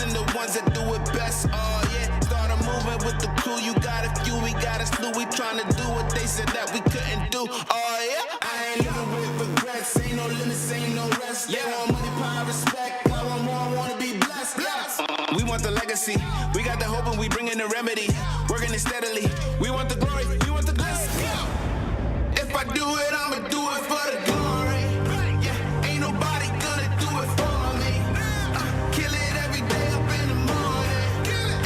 and the ones that do it best. Oh yeah, start a movement with the crew. You got a few, we got a slew. We tryna do what they said that we couldn't do. Oh yeah, I ain't living with regrets. Ain't no limits, ain't no rest. They want money, power, respect. I want more, I wanna be blessed. We want the legacy. We got the hope and we bring in the remedy. Working it steadily. We want the glory. We want the glory. If I do it, I'ma do it for the glory. Yeah, ain't nobody gonna do it for me. Kill it every day up in the morning.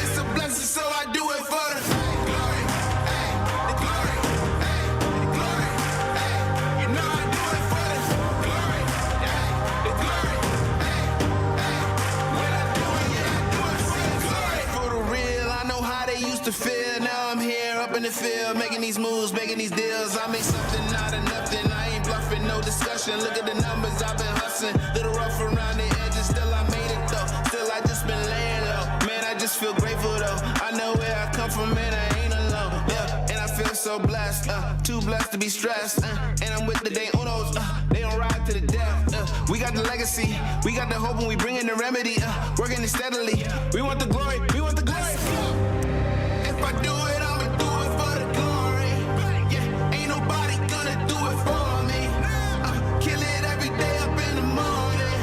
It's a blessing, so I do it for the glory. Hey, the glory. Hey, the glory. Hey, you know I do it for the glory. Hey, the glory. Hey, hey, when I do it, yeah, I do it for the glory. For the real, I know how they used to feel. Now I'm here up in the field, making these moves, making these deals. I make something out of nothing. I ain't bluffing, no discussion. Look at the numbers, I've been hustling. Little rough around the edges, still I made it though. Still I just been laying low. Man, I just feel grateful though. I know where I come from, man, I ain't alone. Yeah, and I feel so blessed, too blessed to be stressed. And I'm with the day unos, they don't ride to the death. We got the legacy, we got the hope, and we bring in the remedy. Working it steadily. We want the glory, we want the glory. If I do it, I'ma do it for the glory. Yeah, ain't nobody gonna do it for me. Kill it every day up in the morning.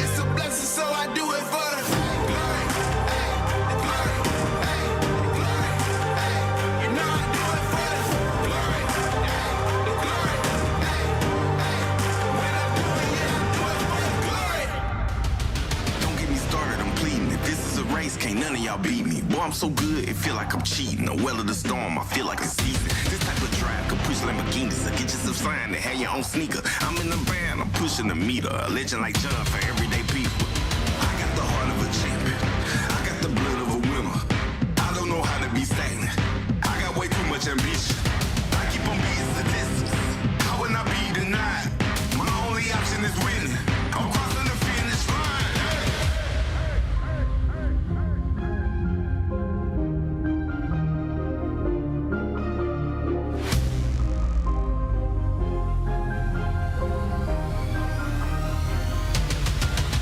It's a blessing, so I do it for the glory. Hey, the glory. Hey, the glory. Hey, you know I do it for the glory. Hey, the glory. Hey, hey, when I do it, yeah, I do it for the glory. Don't get me started, I'm pleading. If this is a race, can't none of y'all beat me. Boy, I'm so good, it feel like I'm cheating. A well of the storm, I feel like it's season. This type of drive could push Lamborghinis. So get yourself signed and have your own sneaker. I'm in the van, I'm pushing the meter. A legend like John for everyday people. I got the heart of a champion. I got the blood of a winner. I don't know how to be stagnant. I got way too much ambition. I keep on beating statistics. How would I be denied? My only option is winning. I'm crossing the finish line.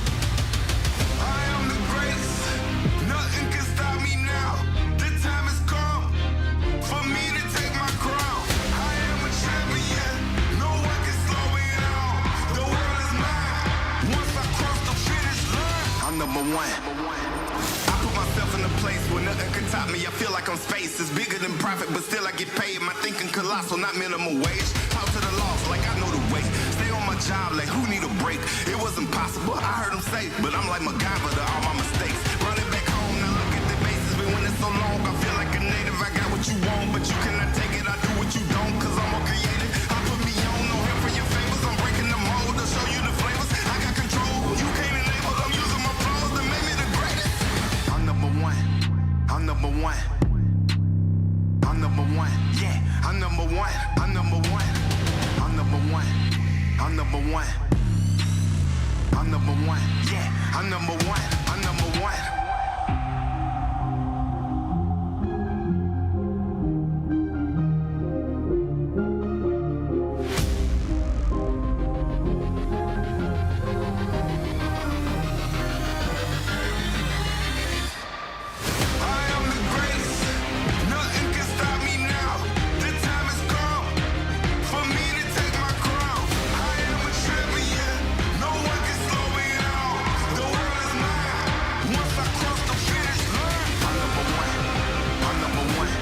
I am the greatest. Nothing can stop me now. The time has come for me to take my crown. I am a champion. No one can slow me down. The world is mine. Once I cross the finish line, I'm number one. I put myself in a place where nothing can top me. I feel like I'm space. It's bigger than profit, but still I get paid. My thinking colossal, not minimum wage. Talk to the loss like I know the way. Stay on my job like who need a break? It wasn't possible, I heard him say, but I'm like MacGyver to all my mistakes. Running back home, now look at the bases. Been winning so long, I feel like a native. I got what you want, but you cannot take it. I do what you don't, cause I'm more creative. I put me on, no help for your favors. I'm breaking the mold to show you the flavors. I got control, you can't enable. I'm using my flaws to make me the greatest. I'm number one. I'm number one. I'm number one. Yeah, I'm number one. I'm number one. I'm number one. I'm number one. I'm number one. Yeah, I'm number one. I'm number one. I am the greatest. Nothing can stop me now. The time has come for me to take my crown. I am a champion. No one can slow me down. The world is mine. Once I cross the finish line, I'm number one. I'm number one.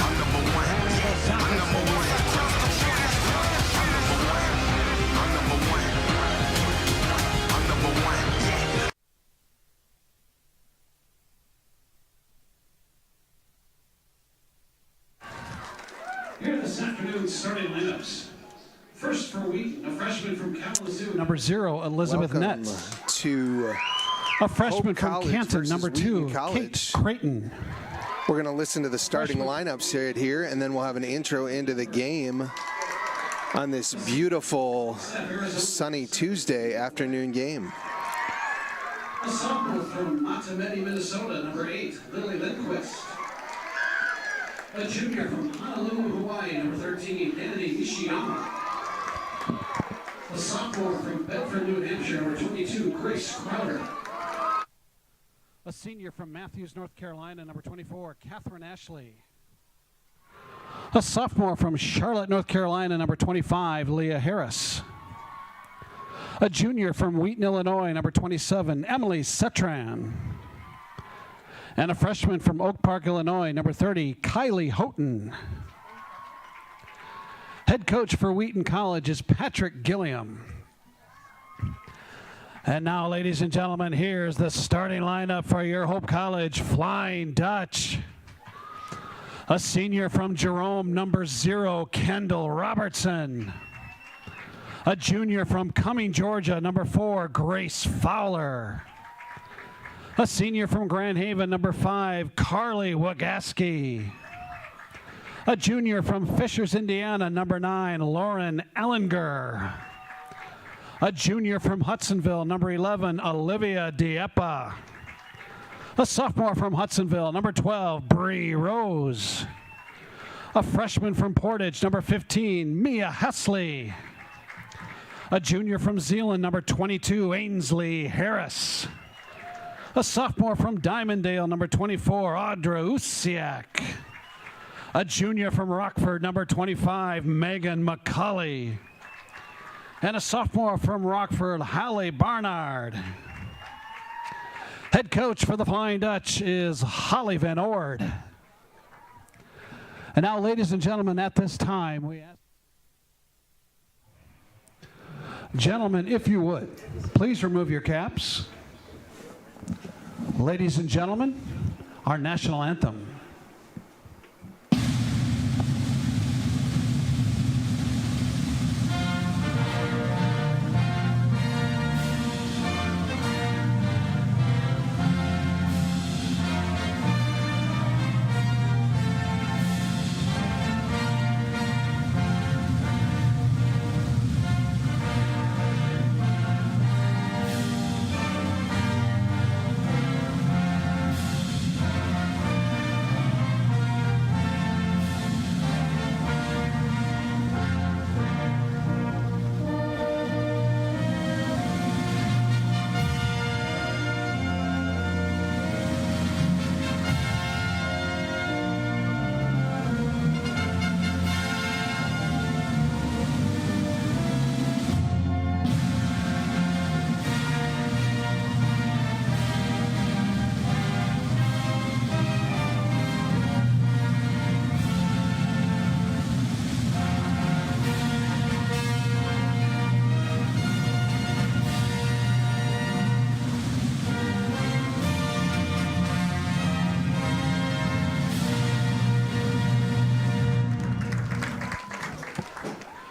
I'm number one. Yeah, I'm number one. I cross the finish line. I'm number one. I'm number one. I'm number one. Yeah. Here are this afternoon's starting lineups. First for Wheaton, a freshman from Kalamazoo. Number 0, Elizabeth Welcome Netz. to A freshman Hope from College Canton. versus Number 2, Wheaton Kate College. Creighton. We're going to listen to the starting lineups right here, and then we'll have an intro into the game on this beautiful sunny Tuesday afternoon game. A sophomore from Matamedi, Minnesota, number 8, Lily Lindquist. A junior from Honolulu, Hawaii, number 13, Kennedy Nishiyama. A sophomore from Bedford, New Hampshire, number 22, Grace Crowder. A senior from Matthews, North Carolina, number 24, Catherine Ashley. A sophomore from Charlotte, North Carolina, number 25, Leah Harris. A junior from Wheaton, Illinois, number 27, Emily Setran. And a freshman from Oak Park, Illinois, number 30, Kylie Houghton. Head coach for Wheaton College is Patrick Gilliam. And now, ladies and gentlemen, here's the starting lineup for your Hope College Flying Dutch. A senior from Jerome, number 0, Kendall Robertson. A junior from Cumming, Georgia, number 4, Grace Fowler. A senior from Grand Haven, number 5, Carly Wagaski. A junior from Fishers, Indiana, number 9, Lauren Ellinger. A junior from Hudsonville, number 11, Olivia Diepa. A sophomore from Hudsonville, number 12, Bree Rose. A freshman from Portage, number 15, Mia Hesley. A junior from Zeeland, number 22, Ainsley Harris. A sophomore from Diamonddale, number 24, Audra Usiak. A junior from Rockford, number 25, Megan McCulley. And a sophomore from Rockford, Hallie Barnard. Head coach for the Flying Dutch is Holly Van Ord. And now, ladies and gentlemen, at this time, we ask... Gentlemen, if you would, please remove your caps. Ladies and gentlemen, our national anthem.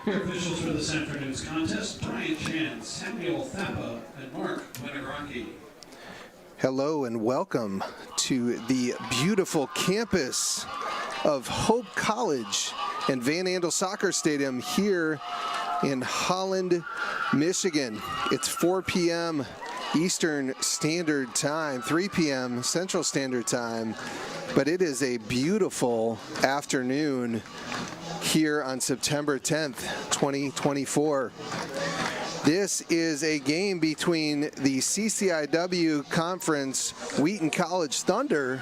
Your officials for this afternoon's contest, Brian Chan, Samuel Thappa, and Mark Winograki. Hello and welcome to the beautiful campus of Hope College and Van Andel Soccer Stadium here in Holland, Michigan. It's 4 p.m. Eastern Standard Time, 3 p.m. Central Standard Time, but it is a beautiful afternoon here on September 10th, 2024. This is a game between the CCIW Conference Wheaton College Thunder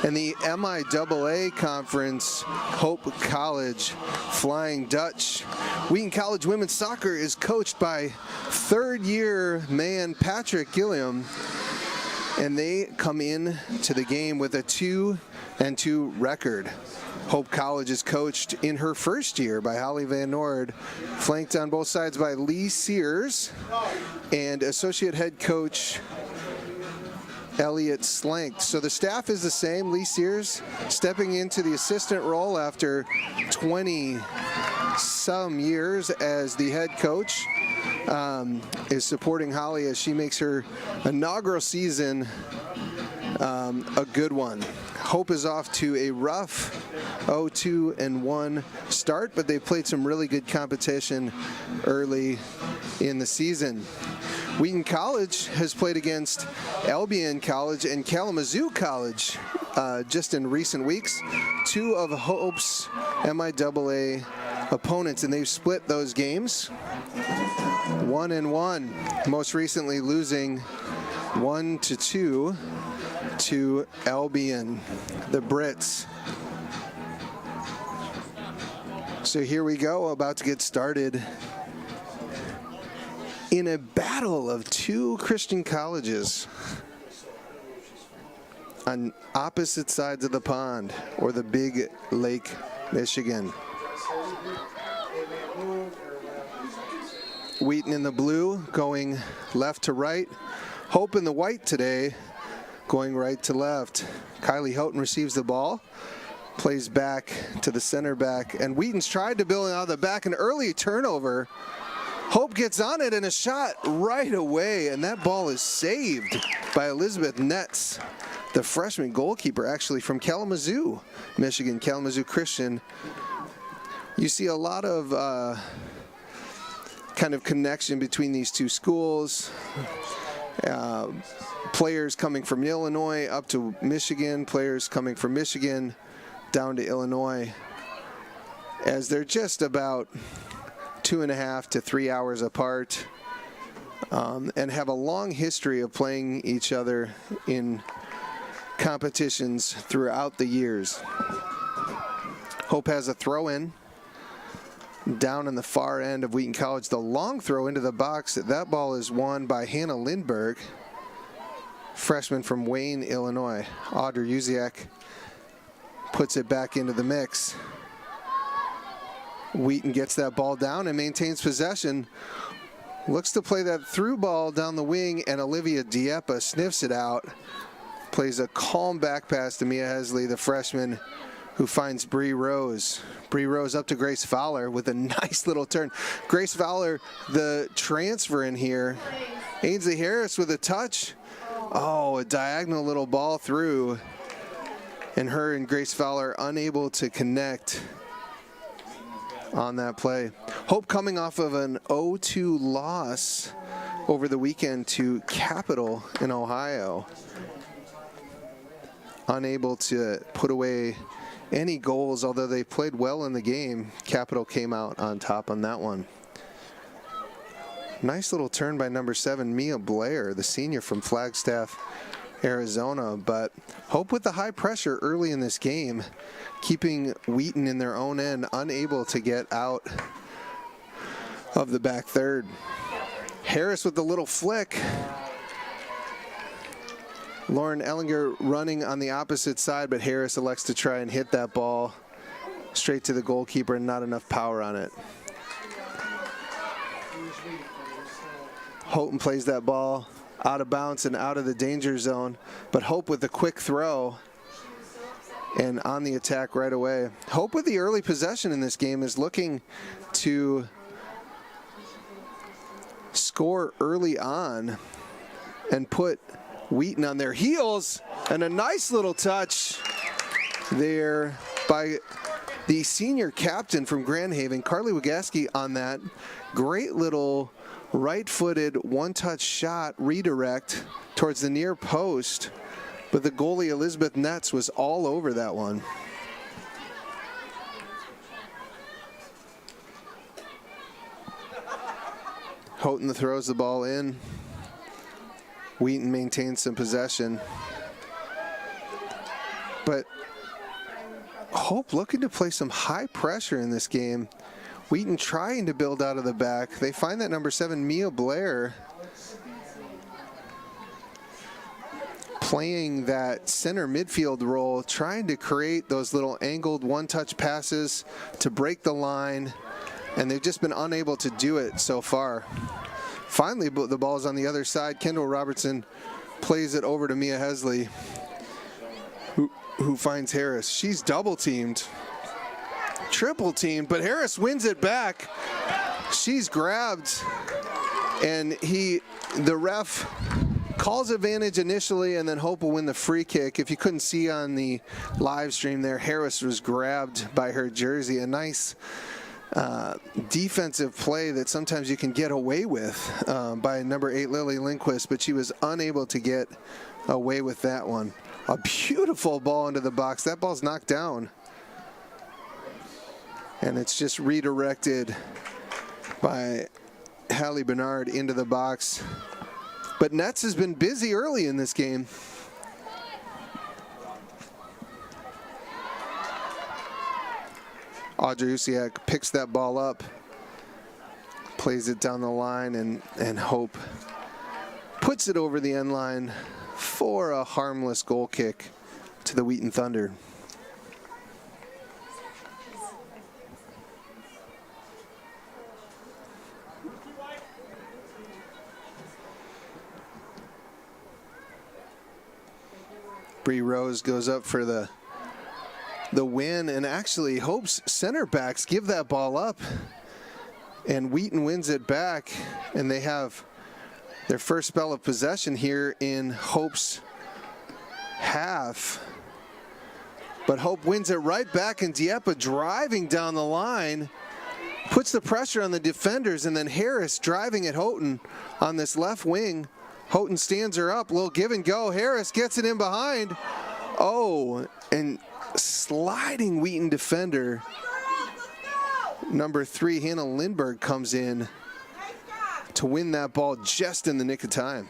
and the MIAA Conference Hope College Flying Dutch. Wheaton College women's soccer is coached by third-year man Patrick Gilliam, and they come in to the game with a 2-2 record. Hope College is coached in her first year by Holly Van Ord, flanked on both sides by Lee Sears and associate head coach Elliot Slank. So the staff is the same. Lee Sears stepping into the assistant role after 20-some years as the head coach, is supporting Holly as she makes her inaugural season a good one. Hope is off to a rough 0-2-1 start, but they've played some really good competition early in the season. Wheaton College has played against Albion College and Kalamazoo College just in recent weeks, two of Hope's MIAA opponents, and they've split those games 1-1, most recently losing 1-2 to Albion, the Brits. So here we go, about to get started in a battle of two Christian colleges on opposite sides of the pond, or the big Lake Michigan. Wheaton in the blue going left to right. Hope in the white today going right to left. Kylie Houghton receives the ball, plays back to the center back, and Wheaton's tried to build out of the back, an early turnover. Hope gets on it and a shot right away, and that ball is saved by Elizabeth Netz, the freshman goalkeeper, actually from Kalamazoo, Michigan, Kalamazoo Christian. You see a lot of kind of connection between these two schools. Players coming from Illinois up to Michigan, players coming from Michigan down to Illinois, as they're just about 2.5 to 3 hours apart, and have a long history of playing each other in competitions throughout the years. Hope has a throw-in down in the far end of Wheaton College. The long throw into the box, that ball is won by Hannah Lindberg, freshman from Wayne, Illinois. Audrey Uziak puts it back into the mix. Wheaton gets that ball down and maintains possession. Looks to play that through ball down the wing, and Olivia Dieppe sniffs it out. Plays a calm back pass to Mia Hesley, the freshman, who finds Bree Rose. Bree Rose up to Grace Fowler with a nice little turn. Grace Fowler, the transfer in here. Ainsley Harris with a touch. Oh, a diagonal little ball through. And her and Grace Fowler unable to connect on that play. Hope coming off of an 0-2 loss over the weekend to Capital in Ohio. Unable to put away any goals, although they played well in the game. Capital came out on top on that one. Nice little turn by number 7, Mia Blair, the senior from Flagstaff, Arizona. But Hope with the high pressure early in this game, keeping Wheaton in their own end, unable to get out of the back third. Harris with the little flick. Lauren Ellinger running on the opposite side, but Harris elects to try and hit that ball straight to the goalkeeper, and not enough power on it. Houghton plays that ball out of bounds and out of the danger zone, but Hope with the quick throw and on the attack right away. Hope with the early possession in this game is looking to score early on and put Wheaton on their heels, and a nice little touch there by the senior captain from Grand Haven, Carly Wagaski, on that. Great little right-footed one-touch shot redirect towards the near post, but the goalie Elizabeth Netz was all over that one. Houghton throws the ball in. Wheaton maintains some possession, but Hope looking to play some high pressure in this game. Wheaton trying to build out of the back. They find that number 7, Mia Blair, playing that center midfield role, trying to create those little angled one-touch passes to break the line, and they've just been unable to do it so far. Finally, the ball's on the other side. Kendall Robertson plays it over to Mia Hesley, who finds Harris. She's double teamed, triple teamed, but Harris wins it back. She's grabbed, and the ref calls advantage initially, and then Hope will win the free kick. If you couldn't see on the live stream there, Harris was grabbed by her jersey. A nice defensive play that sometimes you can get away with by number 8 Lily Lindquist, but she was unable to get away with that one. A beautiful ball into the box. That ball's knocked down, and it's just redirected by Hallie Bernard into the box. But Netz has been busy early in this game. Audrey Usiak picks that ball up, plays it down the line, and Hope puts it over the end line for a harmless goal kick to the Wheaton Thunder. Bree Rose goes up for the win, and actually Hope's center backs give that ball up, and Wheaton wins it back, and they have their first spell of possession here in Hope's half. But Hope wins it right back, and Dieppe driving down the line puts the pressure on the defenders, and then Harris driving at Houghton on this left wing. Houghton stands her up, little give and go. Harris gets it in behind. Oh, and sliding Wheaton defender, number 3, Hannah Lindberg, comes in to win that ball just in the nick of time.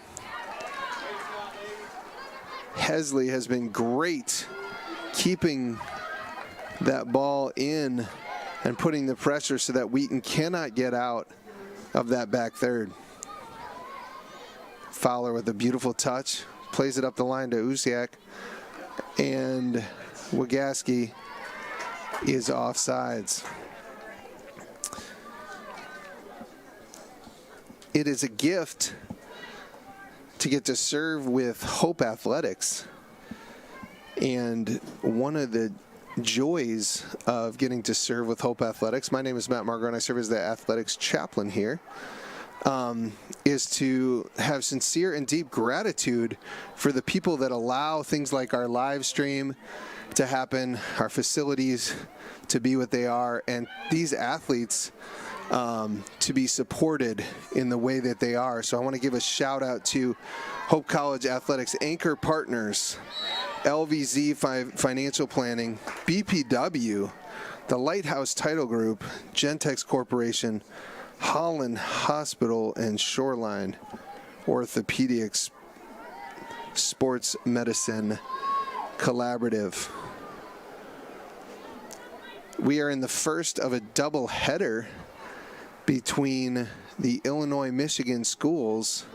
Hesley has been great keeping that ball in and putting the pressure so that Wheaton cannot get out of that back third. Fowler with a beautiful touch, plays it up the line to Usiak, and Wagaski is offsides. It is a gift to get to serve with Hope Athletics, and one of the joys of getting to serve with Hope Athletics, my name is Matt Margo and I serve as the athletics chaplain here, is to have sincere and deep gratitude for the people that allow things like our live stream to happen, our facilities to be what they are, and these athletes to be supported in the way that they are. So I want to give a shout out to Hope College Athletics anchor partners, LVZ Financial Planning, BPW, the Lighthouse Title Group, Gentex Corporation, Holland Hospital, and Shoreline Orthopedics Sports Medicine Collaborative. We are in the first of a double header between the Illinois-Michigan schools.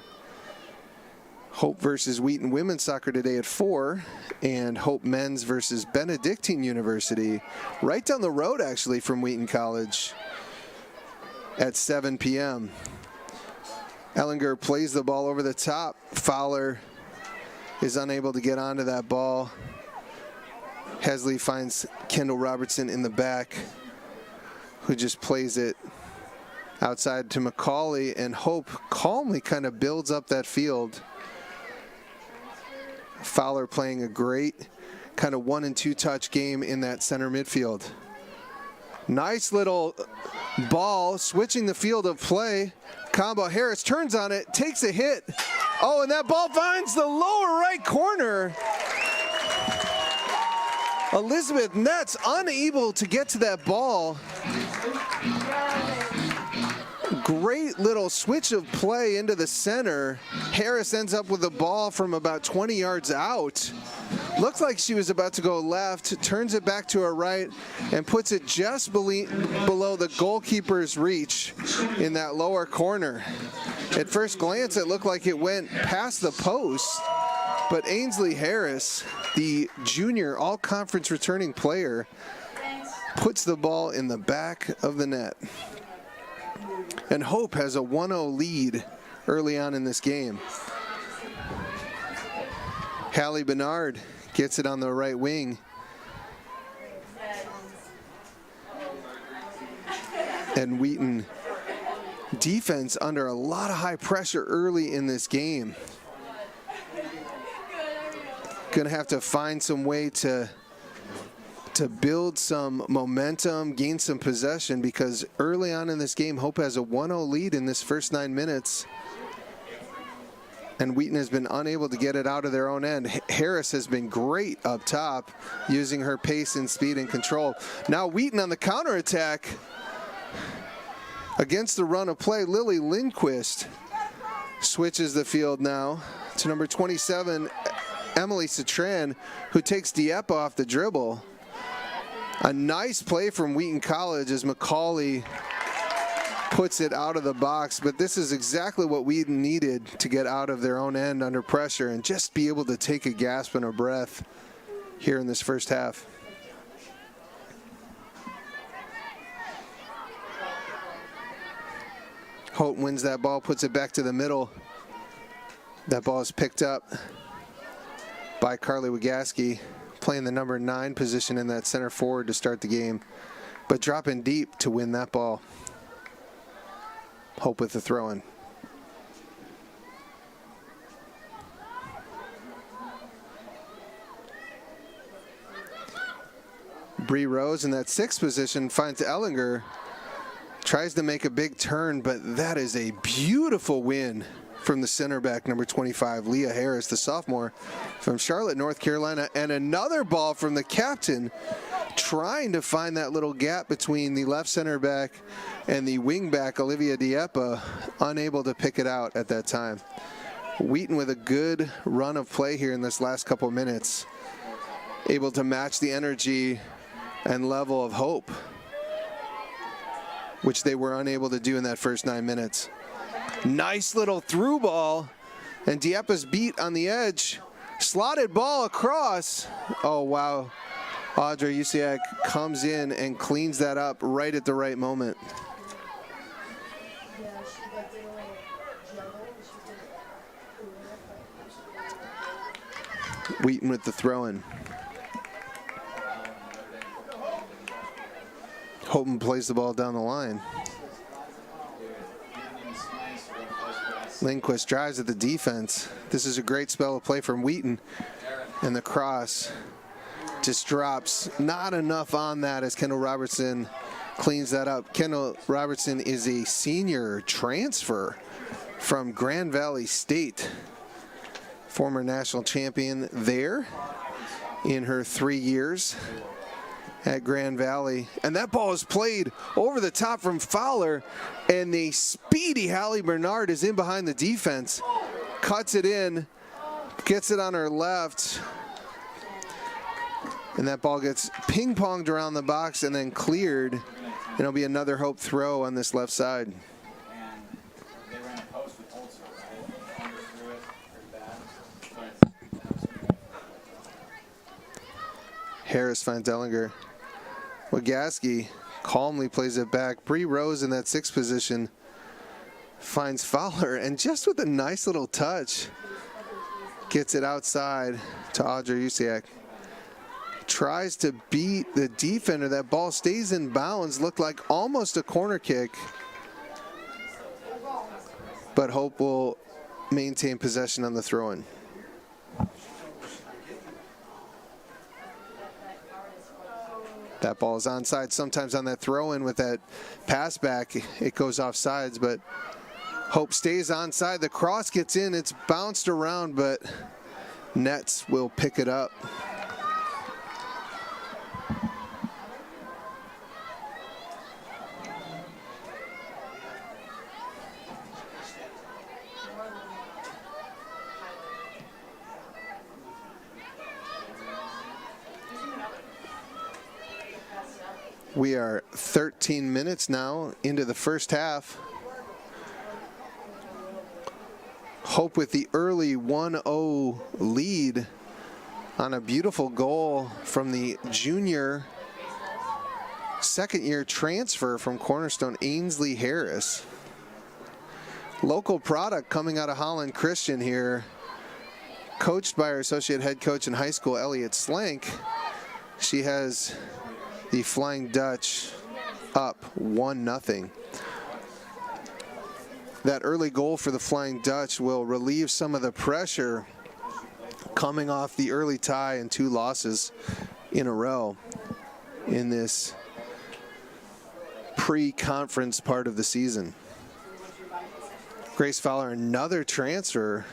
Hope versus Wheaton women's soccer today at 4, and Hope men's versus Benedictine University, right down the road actually from Wheaton College, at 7 p.m. Ellinger plays the ball over the top. Fowler is unable to get onto that ball. Hesley finds Kendall Robertson in the back, who just plays it outside to McCauley, and Hope calmly kind of builds up that field. Fowler playing a great kind of 1 and 2 touch game in that center midfield. Nice little ball, switching the field of play. Combo, Harris turns on it, takes a hit. Oh, and that ball finds the lower right corner. Elizabeth Netz unable to get to that ball. Great little switch of play into the center. Harris ends up with the ball from about 20 yards out. Looked like she was about to go left, turns it back to her right, and puts it just below the goalkeeper's reach in that lower corner. At first glance, it looked like it went past the post, but Ainsley Harris, the junior all-conference returning player, puts the ball in the back of the net. And Hope has a 1-0 lead early on in this game. Hallie Bernard gets it on the right wing. And Wheaton defense under a lot of high pressure early in this game. Gonna have to find some way to build some momentum, gain some possession, because early on in this game, Hope has a 1-0 lead in this first 9 minutes. And Wheaton has been unable to get it out of their own end. Harris has been great up top, using her pace and speed and control. Now Wheaton on the counterattack against the run of play. Lily Lindquist switches the field now to number 27, Emily Citran, who takes Dieppe off the dribble. A nice play from Wheaton College as McCauley puts it out of the box, but this is exactly what Wheaton needed to get out of their own end under pressure and just be able to take a gasp and a breath here in this first half. Houghton wins that ball, puts it back to the middle. That ball is picked up by Carly Wagaski, playing the number 9 position in that center forward to start the game, but dropping deep to win that ball. Hope with the throw-in. Bree Rose in that 6th position finds Ellinger, tries to make a big turn, but that is a beautiful win from the center back, number 25, Leah Harris, the sophomore from Charlotte, North Carolina, and another ball from the captain, trying to find that little gap between the left center back and the wing back, Olivia Dieppe, unable to pick it out at that time. Wheaton with a good run of play here in this last couple minutes, able to match the energy and level of Hope, which they were unable to do in that first 9 minutes. Nice little through ball, and Dieppe's beat on the edge. Slotted ball across. Oh, wow. Audrey Usiak comes in and cleans that up right at the right moment. Wheaton with the throw-in. Houghton plays the ball down the line. Lindquist drives at the defense. This is a great spell of play from Wheaton. And the cross just drops. Not enough on that as Kendall Robertson cleans that up. Kendall Robertson is a senior transfer from Grand Valley State. Former national champion there in her 3 years at Grand Valley. And that ball is played over the top from Fowler, and the speedy Hallie Bernard is in behind the defense, cuts it in, gets it on her left, and that ball gets ping-ponged around the box and then cleared, and it'll be another Hope throw on this left side. Harris finds Ellinger. Wagaski calmly plays it back. Bree Rose in that 6th position finds Fowler, and just with a nice little touch, gets it outside to Audrey Usiak. Tries to beat the defender. That ball stays in bounds. Looked like almost a corner kick, but Hope will maintain possession on the throw-in. That ball is onside. Sometimes on that throw-in with that pass back, it goes off sides, but Hope stays onside. The cross gets in. It's bounced around, but Nets will pick it up. We are 13 minutes now into the first half. Hope with the early 1-0 lead on a beautiful goal from the junior second-year transfer from Cornerstone, Ainsley Harris. Local product coming out of Holland Christian here, coached by our associate head coach in high school, Elliot Slank. She has the Flying Dutch up 1-0. That early goal for the Flying Dutch will relieve some of the pressure coming off the early tie and 2 losses in a row in this pre-conference part of the season. Grace Fowler, another transfer.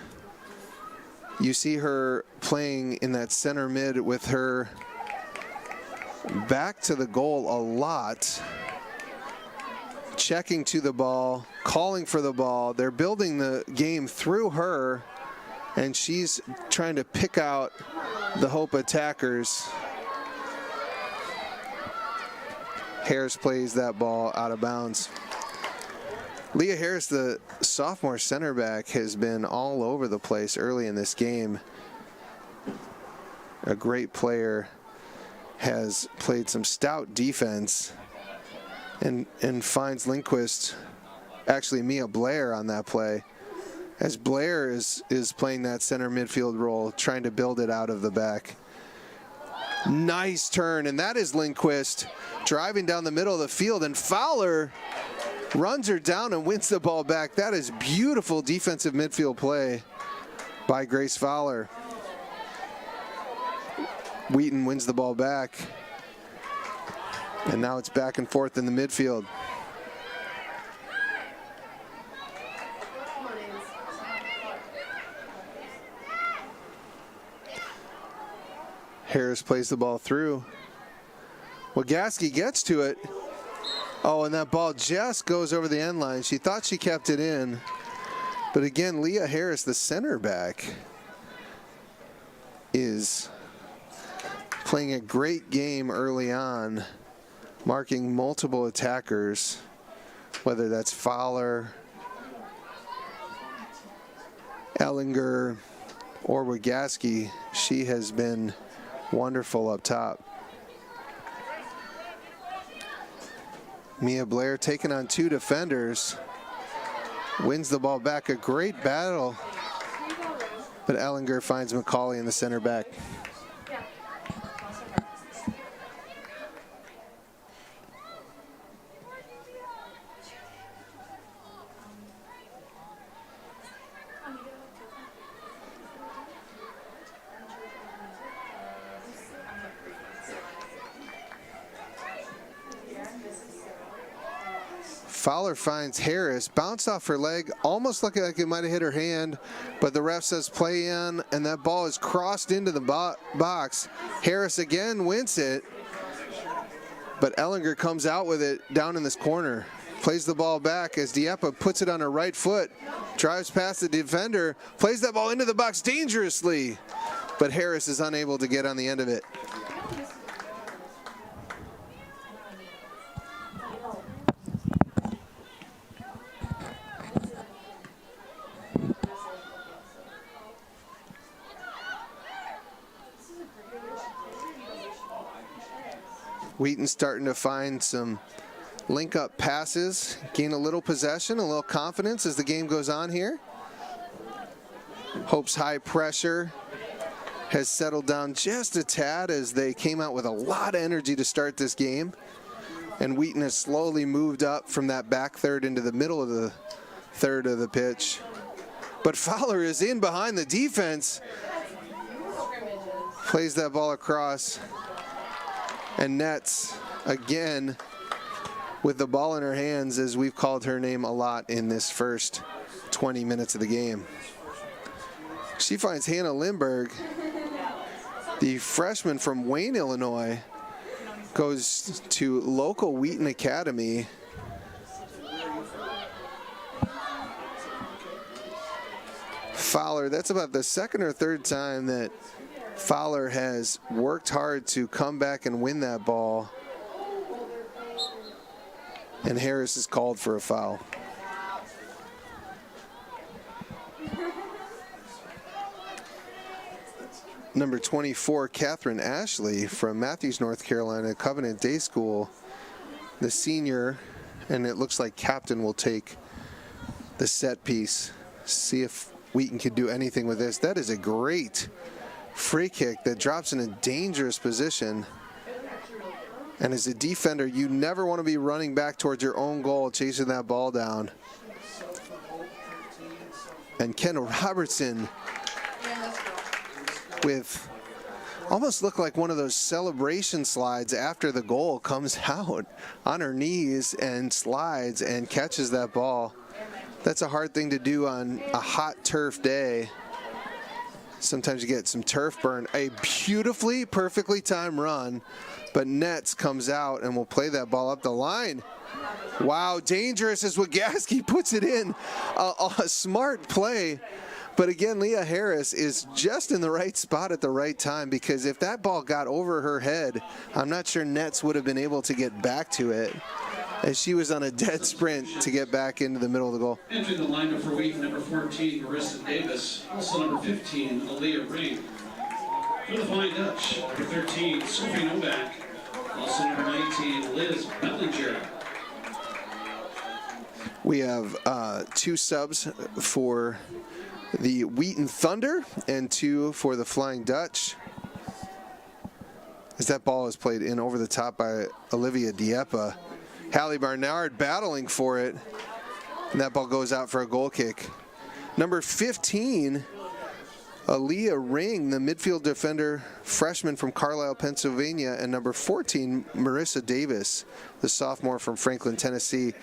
You see her playing in that center mid with her back to the goal a lot, checking to the ball, calling for the ball. They're building the game through her, and she's trying to pick out the Hope attackers. Harris plays that ball out of bounds. Leah Harris, the sophomore center back, has been all over the place early in this game. A great player, has played some stout defense and finds Lindquist, actually Mia Blair on that play, as Blair is playing that center midfield role, trying to build it out of the back. Nice turn, and that is Lindquist driving down the middle of the field, and Fowler runs her down and wins the ball back. That is beautiful defensive midfield play by Grace Fowler. Wheaton wins the ball back, and now it's back and forth in the midfield. Harris plays the ball through. Wagaski gets to it. Oh, and that ball just goes over the end line. She thought she kept it in. But again, Leah Harris, the center back, is playing a great game early on, marking multiple attackers, whether that's Fowler, Ellinger, or Wagaski. She has been wonderful up top. Mia Blair taking on two defenders, wins the ball back. A great battle, but Ellinger finds McCauley in the center back. Fowler finds Harris, bounced off her leg, almost looking like it might have hit her hand, but the ref says play in, and that ball is crossed into the box. Harris again wins it, but Ellinger comes out with it down in this corner. Plays the ball back as Dieppe puts it on her right foot, drives past the defender, plays that ball into the box dangerously, but Harris is unable to get on the end of it. Wheaton starting to find some link-up passes, gain a little possession, a little confidence as the game goes on here. Hope's high pressure has settled down just a tad as they came out with a lot of energy to start this game. And Wheaton has slowly moved up from that back third into the middle of the third of the pitch. But Fowler is in behind the defense, plays that ball across, and nets again with the ball in her hands, as we've called her name a lot in this first 20 minutes of the game. She finds Hannah Lindberg, the freshman from Wayne, Illinois, goes to local Wheaton Academy. Fowler, that's about the second or third time that Fowler has worked hard to come back and win that ball. And Harris is called for a foul. Number 24, Catherine Ashley from Matthews, North Carolina, Covenant Day School, the senior, and it looks like captain will take the set piece. See if Wheaton can do anything with this. That is a great free kick that drops in a dangerous position. And as a defender, you never want to be running back towards your own goal, chasing that ball down. And Kendall Robertson, with almost looked like one of those celebration slides after the goal, comes out on her knees and slides and catches that ball. That's a hard thing to do on a hot turf day. Sometimes you get some turf burn. A beautifully, perfectly timed run, but nets comes out and will play that ball up the line. Wow, dangerous as Wagaski puts it in. A smart play But again, Leah Harris is just in the right spot at the right time, because if that ball got over her head, I'm not sure Nets would have been able to get back to it, as she was on a dead sprint to get back into the middle of the goal. Entering the lineup for Wheaton, number 14, Marissa Davis. Also number 15, Aaliyah Ring. For the Flying Dutch, number 13, Sophie Novak. Also number 19, Liz Bellinger. We have 2 subs for the Wheaton Thunder and 2 for the Flying Dutch, as that ball is played in over the top by Olivia Dieppe. Hallie Barnard battling for it, and that ball goes out for a goal kick. Number 15, Aaliyah Ring, the midfield defender, freshman from Carlisle, Pennsylvania, and number 14, Marissa Davis, the sophomore from Franklin, Tennessee,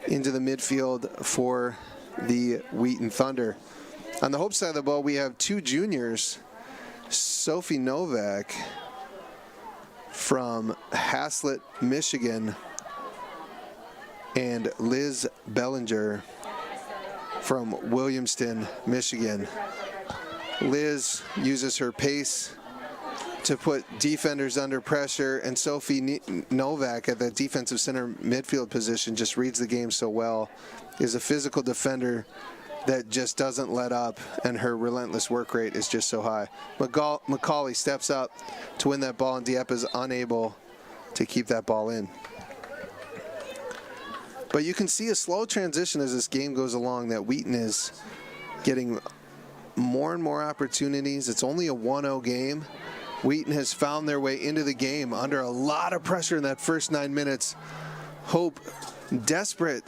into the midfield for the Wheaton Thunder. On the Hope side of the ball, we have 2 juniors, Sophie Novak from Haslett, Michigan, and Liz Bellinger from Williamston, Michigan. Liz uses her pace to put defenders under pressure, and Sophie Novak at the defensive center midfield position just reads the game so well, is a physical defender that just doesn't let up, and her relentless work rate is just so high. Macaulay steps up to win that ball, and Dieppe is unable to keep that ball in. But you can see a slow transition as this game goes along, that Wheaton is getting more and more opportunities. It's only a 1-0 game. Wheaton has found their way into the game under a lot of pressure in that first 9 minutes. Hope, desperate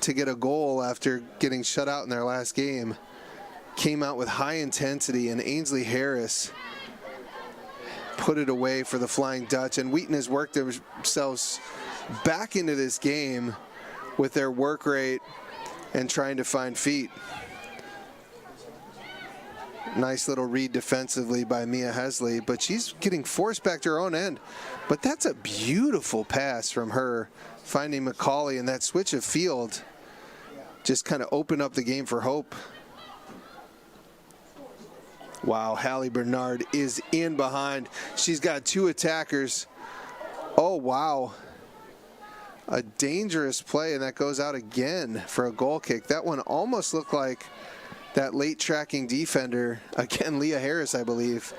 to get a goal after getting shut out in their last game, came out with high intensity, and Ainsley Harris put it away for the Flying Dutch. And Wheaton has worked themselves back into this game with their work rate and trying to find feet. Nice little read defensively by Mia Hesley, but she's getting forced back to her own end. But that's a beautiful pass from her, finding Macaulay, and that switch of field just kind of opened up the game for Hope. Wow, Hallie Bernard is in behind. She's got 2 attackers. Oh, wow. A dangerous play, and that goes out again for a goal kick. That one almost looked like that late tracking defender, again, Leah Harris, I believe,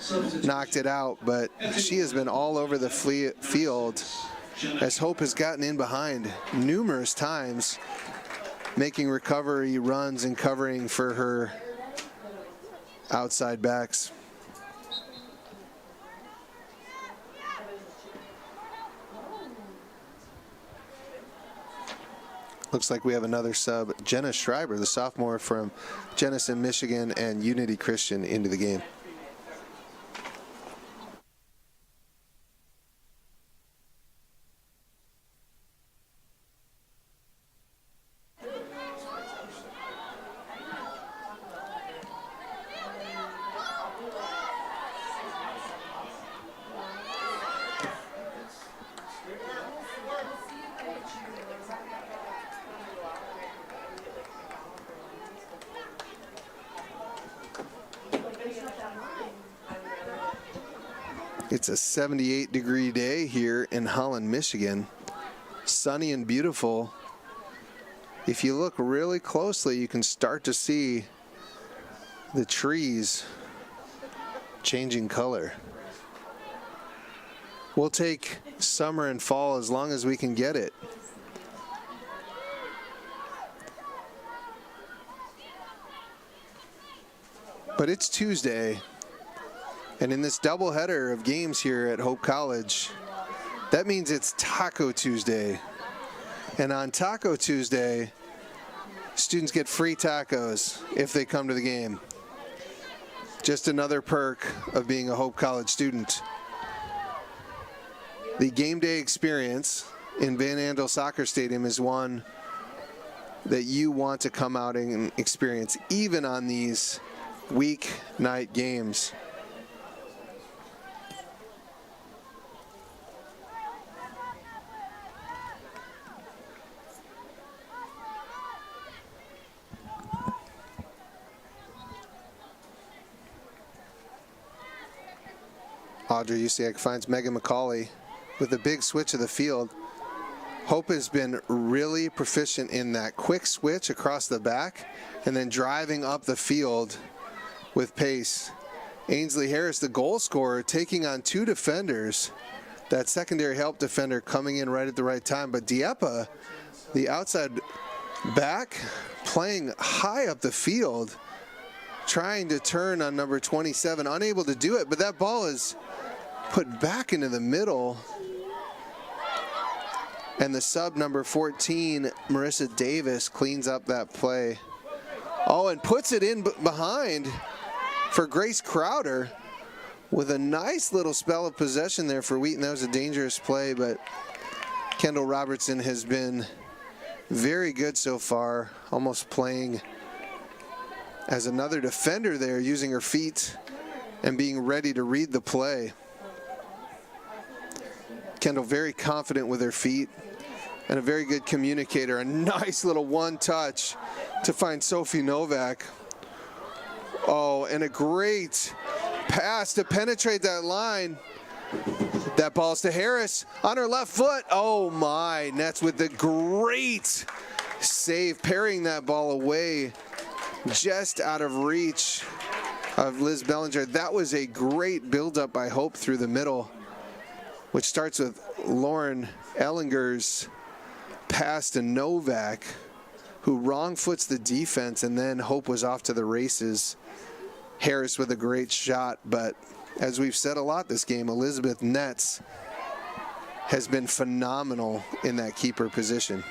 knocked it out, but she has been all over the field as Hope has gotten in behind numerous times, making recovery runs and covering for her outside backs. Looks like we have another sub, Jenna Schreiber, the sophomore from Jenison, Michigan, and Unity Christian into the game. It's a 78-degree day here in Holland, Michigan. Sunny and beautiful. If you look really closely, you can start to see the trees changing color. We'll take summer and fall as long as we can get it. But it's Tuesday. And in this doubleheader of games here at Hope College, that means it's Taco Tuesday. And on Taco Tuesday, students get free tacos if they come to the game. Just another perk of being a Hope College student. The game day experience in Van Andel Soccer Stadium is one that you want to come out and experience, even on these weeknight games. Audrey Usiak finds Megan McCauley with a big switch of the field. Hope has been really proficient in that quick switch across the back and then driving up the field with pace. Ainsley Harris, the goal scorer, taking on 2 defenders. That secondary help defender coming in right at the right time. But Dieppe, the outside back, playing high up the field, trying to turn on number 27, unable to do it. But that ball is put back into the middle. And the sub, number 14, Marissa Davis, cleans up that play. Oh, and puts it in behind for Grace Crowder with a nice little spell of possession there for Wheaton. That was a dangerous play, but Kendall Robertson has been very good so far, almost playing as another defender there, using her feet and being ready to read the play. Kendall very confident with her feet and a very good communicator. A nice little one touch to find Sophie Novak. Oh, and a great pass to penetrate that line. That ball's to Harris on her left foot. Oh my, Nets with the great save, parrying that ball away just out of reach of Liz Bellinger. That was a great buildup by Hope through the middle, which starts with Lauren Ellinger's pass to Novak, who wrong foots the defense, and then Hope was off to the races. Harris with a great shot, but as we've said a lot this game, Elizabeth Netz has been phenomenal in that keeper position.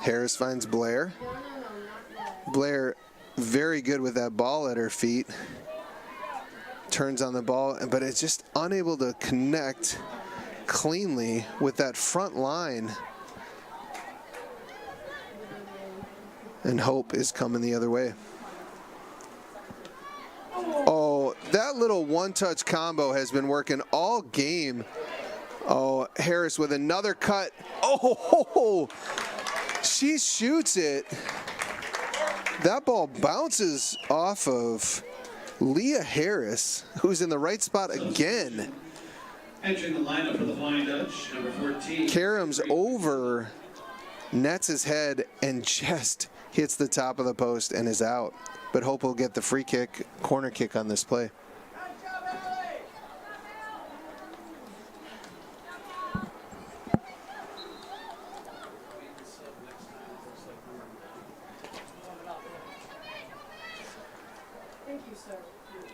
Harris finds Blair. Blair very good with that ball at her feet. Turns on the ball, but it's just unable to connect cleanly with that front line. And Hope is coming the other way. Oh, that little one-touch combo has been working all game. Oh, Harris with another cut. Oh, she shoots it. That ball bounces off of Leah Harris, who's in the right spot again. Entering the lineup for the Flying Dutch, number 14. Karam's over Netz's head and just hits the top of the post and is out. But Hope will get the free kick, corner kick on this play.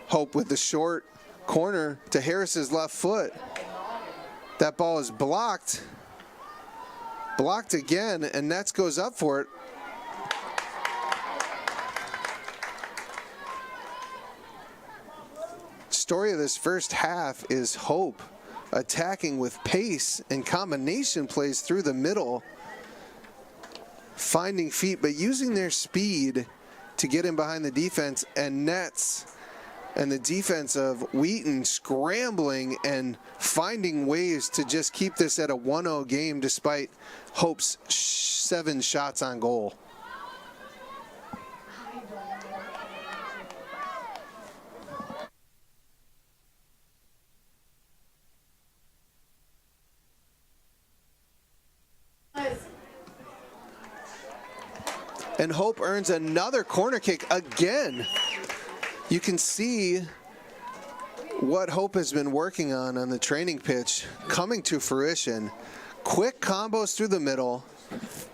Hope with the short corner to Harris's left foot. That ball is blocked. Blocked again, and Nets goes up for it. Story of this first half is Hope attacking with pace and combination plays through the middle, finding feet, but using their speed to get in behind the defense, and Nets and the defense of Wheaton scrambling and finding ways to just keep this at a 1-0 game despite Hope's 7 shots on goal. And Hope earns another corner kick again. You can see what Hope has been working on the training pitch coming to fruition. Quick combos through the middle,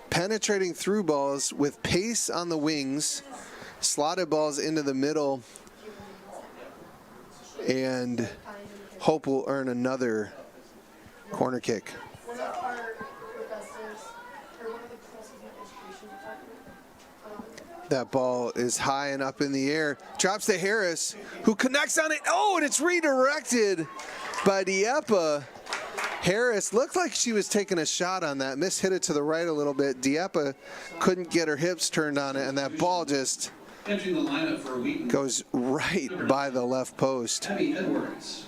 penetrating through balls with pace on the wings, slotted balls into the middle, and Hope will earn another corner kick. That ball is high and up in the air. Drops to Harris, who connects on it. Oh, and it's redirected by Dieppe. Harris looked like she was taking a shot on that. Hit it to the right a little bit. Dieppe couldn't get her hips turned on it, and that ball just Entering the lineup for Wheaton, goes right by the left post. Abby Edwards.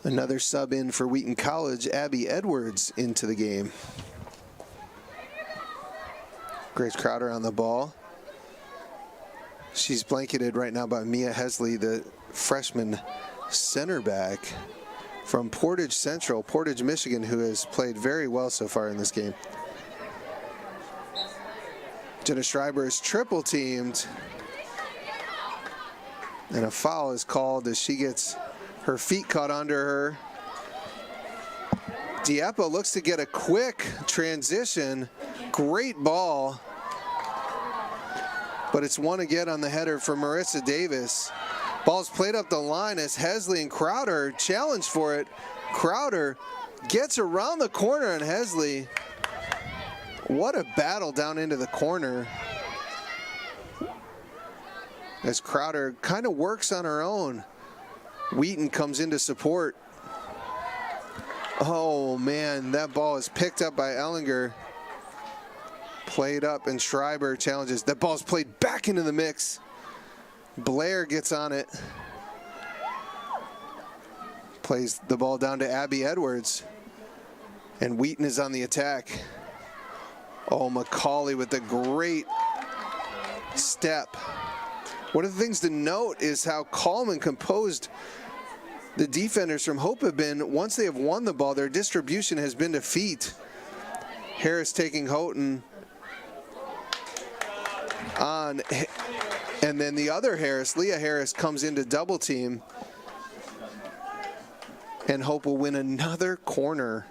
Another sub in for Wheaton College, Abby Edwards into the game. Grace Crowder on the ball. She's blanketed right now by Mia Hesley, the freshman center back from Portage, Michigan, who has played very well so far in this game. Jenna Schreiber is triple teamed, and a foul is called as she gets her feet caught under her. Dieppe looks to get a quick transition. Great ball, but it's one again on the header for Marissa Davis. Ball's played up the line as Hesley and Crowder challenge for it. Crowder gets around the corner, and Hesley, what a battle down into the corner as Crowder kind of works on her own. Wheaton comes in to support. Oh man, that ball is picked up by Ellinger. Played up, and Schreiber challenges. That ball's played back into the mix. Blair gets on it. Plays the ball down to Abby Edwards. And Wheaton is on the attack. Oh, McCauley with a great step. One of the things to note is how calm and composed the defenders from Hope have been. Once they have won the ball, their distribution has been to feet. Harris taking Houghton on, and then the other Harris, Leah Harris, comes into double team, and Hope will win another corner.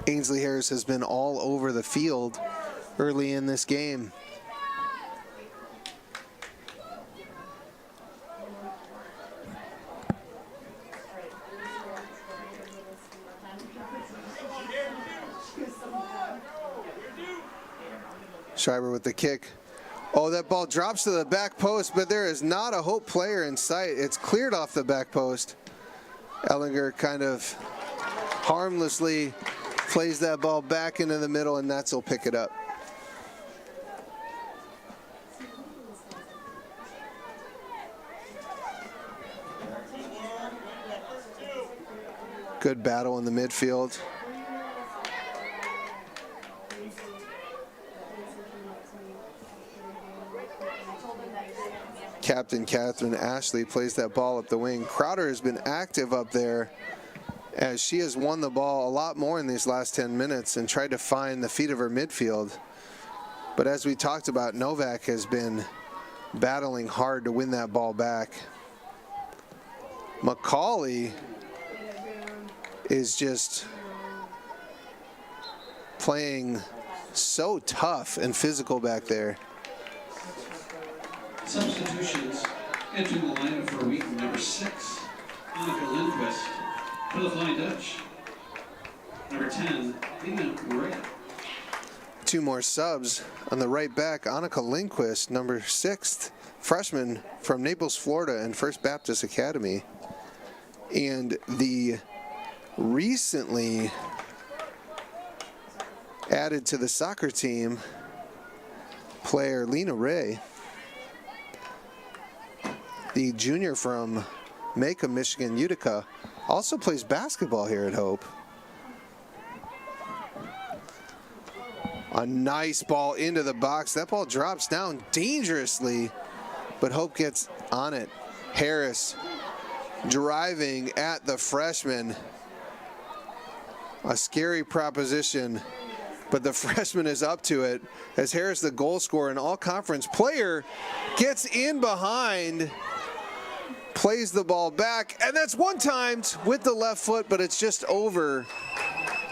Ainsley Harris has been all over the field early in this game. Schreiber with the kick. Oh, that ball drops to the back post, but there is not a Hope player in sight. It's cleared off the back post. Ellinger kind of harmlessly plays that ball back into the middle, and Netz will pick it up. Good battle in the midfield. Captain Catherine Ashley plays that ball up the wing. Crowder has been active up there as she has won the ball a lot more in these last 10 minutes and tried to find the feet of her midfield. But as we talked about, Novak has been battling hard to win that ball back. McCauley is just playing so tough and physical back there. Substitutions entering the lineup for Wheaton, number 6, Annika Lindquist. For the Flying Dutch, number 10, Lena Ray. Two more subs on the right back. Annika Lindquist, number 6, freshman from Naples, Florida, and First Baptist Academy. And the recently added to the soccer team player, Lena Ray, the junior from Macomb, Michigan, Utica, also plays basketball here at Hope. A nice ball into the box. That ball drops down dangerously, but Hope gets on it. Harris driving at the freshman. A scary proposition, but the freshman is up to it as Harris, the goal scorer and all-conference player, gets in behind, plays the ball back, and that's one-timed with the left foot, but it's just over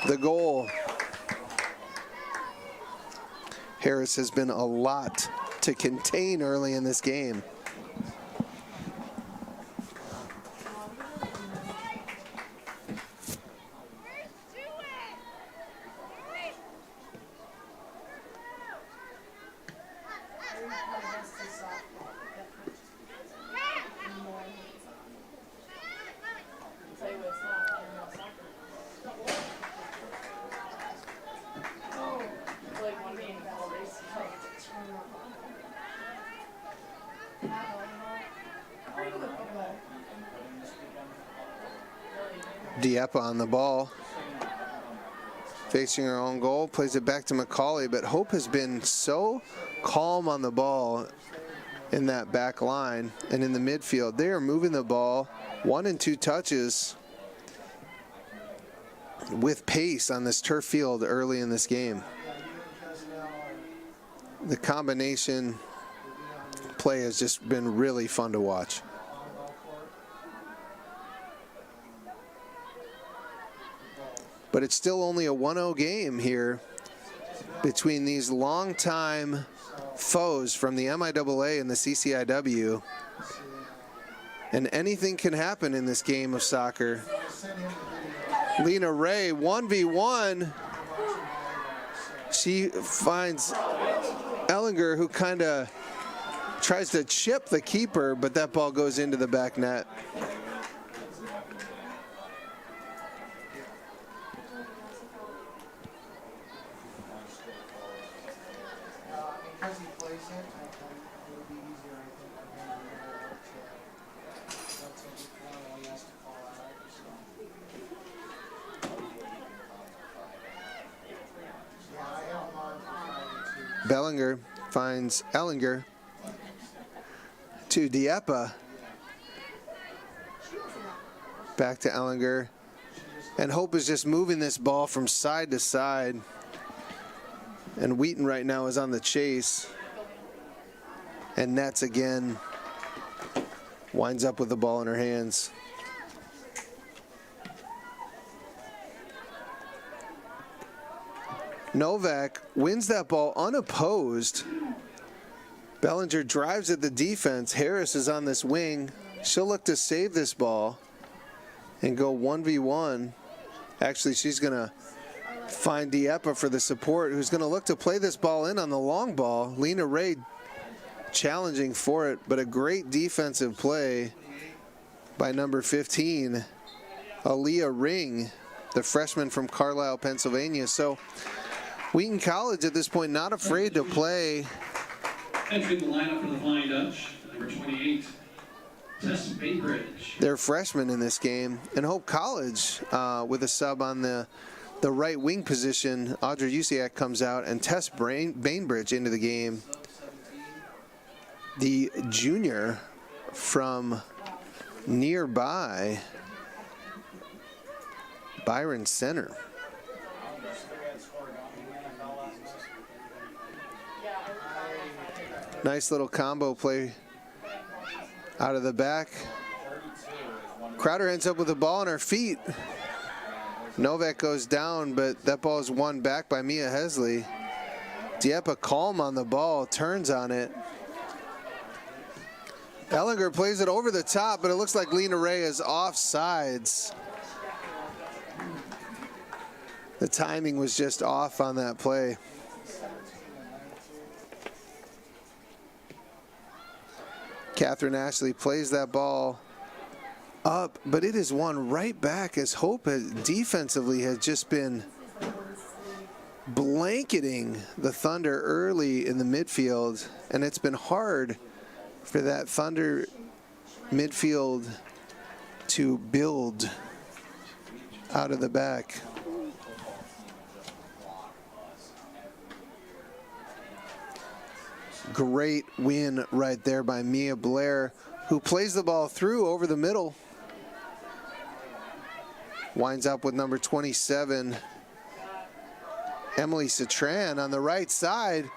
the goal. Harris has been a lot to contain early in this game. Dieppe on the ball. facing her own goal, plays it back to McCauley, but Hope has been so calm on the ball in that back line and in the midfield. They are moving the ball 1 and 2 touches with pace on this turf field early in this game. The combination play has just been really fun to watch. But it's still only a 1-0 game here between these longtime foes from the MIAA and the CCIW. And anything can happen in this game of soccer. Lena Ray, 1v1. She finds Ellinger, who kind of tries to chip the keeper, but that ball goes into the back net. Bellinger finds Ellinger to Dieppe. Back to Ellinger. And Hope is just moving this ball from side to side. And Wheaton right now is on the chase. And Nets again winds up with the ball in her hands. Novak wins that ball unopposed. Bellinger drives at the defense. Harris is on this wing. She'll look to save this ball and go 1v1. Actually, she's going to find Dieppe for the support, who's going to look to play this ball in on the long ball. Lena Ray challenging for it, but a great defensive play by number 15, Aaliyah Ring, the freshman from Carlisle, Pennsylvania. So Wheaton College at this point not afraid to play. Entering the lineup for the Flying Dutch, number 28, Tess Bainbridge. They're freshmen in this game. And Hope College with a sub on the right wing position. Audrey Usiak comes out and Tess Bainbridge into the game. The junior from nearby Byron Center. Nice little combo play out of the back. Crowder ends up with the ball on her feet. Novak goes down, but that ball is won back by Mia Hesley. Dieppe calm on the ball, turns on it. Ellinger plays it over the top, but it looks like Lena Ray is offsides. The timing was just off on that play. Catherine Ashley plays that ball up, but it is won right back as Hope defensively has just been blanketing the Thunder early in the midfield, and it's been hard for that Thunder midfield to build out of the back. Great win right there by Mia Blair, who plays the ball through over the middle. Winds up with number 27, Emily Citran on the right side.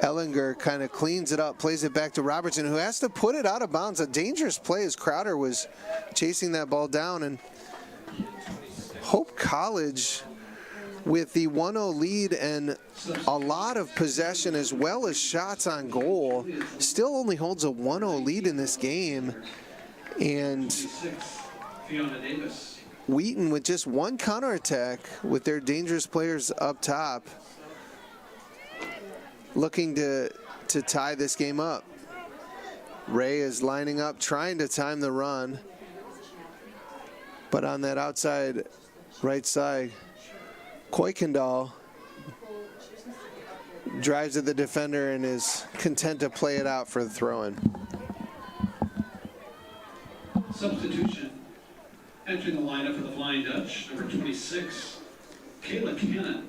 Ellinger kind of cleans it up, plays it back to Robertson, who has to put it out of bounds. A dangerous play as Crowder was chasing that ball down. And Hope College, with the 1-0 lead and a lot of possession as well as shots on goal, still only holds a 1-0 lead in this game. And Wheaton with just one counterattack with their dangerous players up top, looking to tie this game up. Ray is lining up, trying to time the run. But on that outside right side, Kuykendall drives at the defender and is content to play it out for the throw-in. Substitution. Entering the lineup for the Flying Dutch, number 26, Kayla Cannon.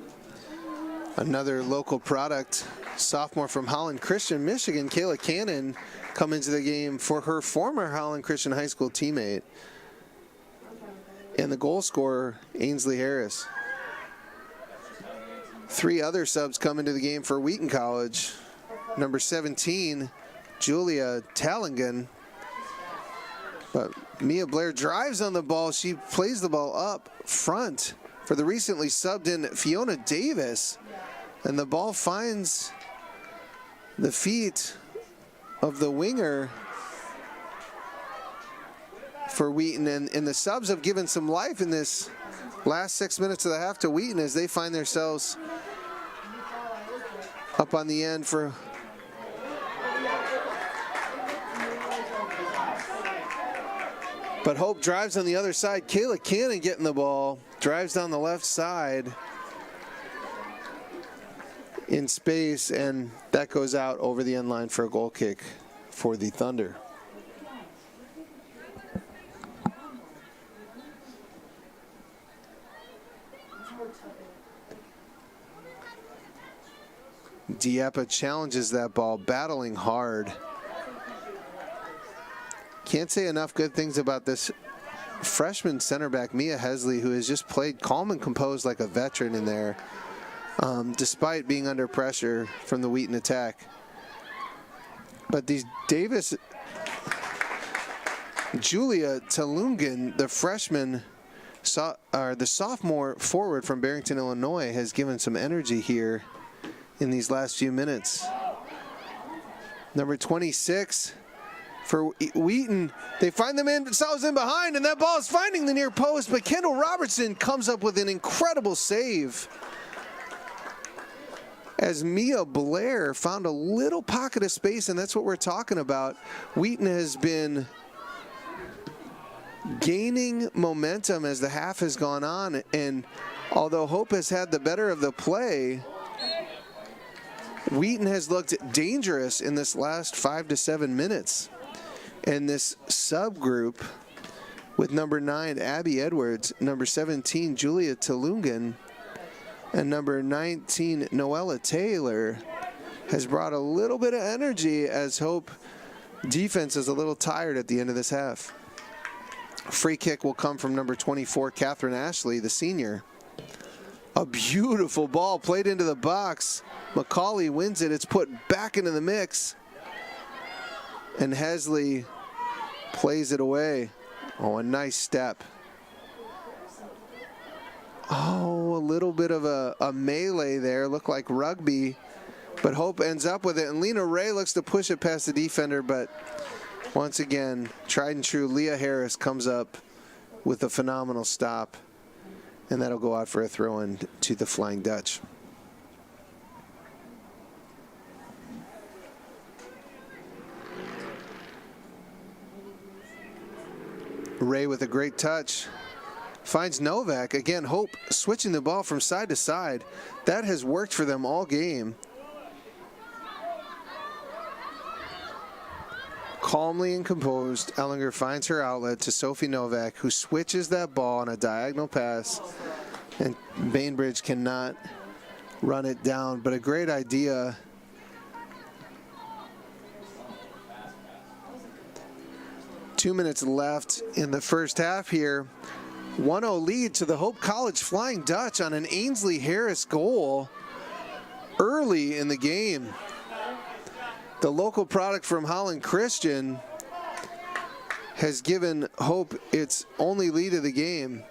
Another local product, sophomore from Holland Christian, Michigan, Kayla Cannon, come into the game for her former Holland Christian High School teammate. And the goal scorer, Ainsley Harris. 3 other subs come into the game for Wheaton College. Number 17, Julia Tallingen. But Mia Blair drives on the ball. She plays the ball up front for the recently subbed in Fiona Davis. And the ball finds the feet of the winger for Wheaton. And the subs have given some life in this last 6 minutes of the half to Wheaton as they find themselves up on the end for but Hope drives on the other side. Kayla Cannon getting the ball, drives down the left side in space, and that goes out over the end line for a goal kick for the Thunder. Dieppe challenges that ball, battling hard. Can't say enough good things about this freshman center back, Mia Hesley, who has just played calm and composed like a veteran in there, despite being under pressure from the Wheaton attack. But these Julia Talungen, the freshman, the sophomore forward from Barrington, Illinois, has given some energy here in these last few minutes. Number 26 for Wheaton, they find themselves in behind, and that ball is finding the near post, but Kendall Robertson comes up with an incredible save as Mia Blair found a little pocket of space, and that's what we're talking about. Wheaton has been gaining momentum as the half has gone on, and although Hope has had the better of the play, Wheaton has looked dangerous in this last 5 to 7 minutes. And this subgroup with number 9, Abby Edwards, number 17, Julia Talungen, and number 19, Noella Taylor, has brought a little bit of energy as Hope defense is a little tired at the end of this half. Free kick will come from number 24, Catherine Ashley, the senior. A beautiful ball played into the box. McCauley wins it. It's put back into the mix. And Hesley plays it away. Oh, a nice step. Oh, a little bit of a melee there. Looked like rugby. But Hope ends up with it. And Lena Ray looks to push it past the defender. But once again, tried and true, Leah Harris comes up with a phenomenal stop. And that'll go out for a throw-in to the Flying Dutch. Ray with a great touch. Finds Novak. Again, Hope switching the ball from side to side. That has worked for them all game. Calmly and composed, Ellinger finds her outlet to Sophie Novak, who switches that ball on a diagonal pass, and Bainbridge cannot run it down, but a great idea. Two minutes left in the first half here. 1-0 lead to the Hope College Flying Dutch on an Ainsley Harris goal early in the game. The local product from Holland Christian has given Hope its only lead of the game.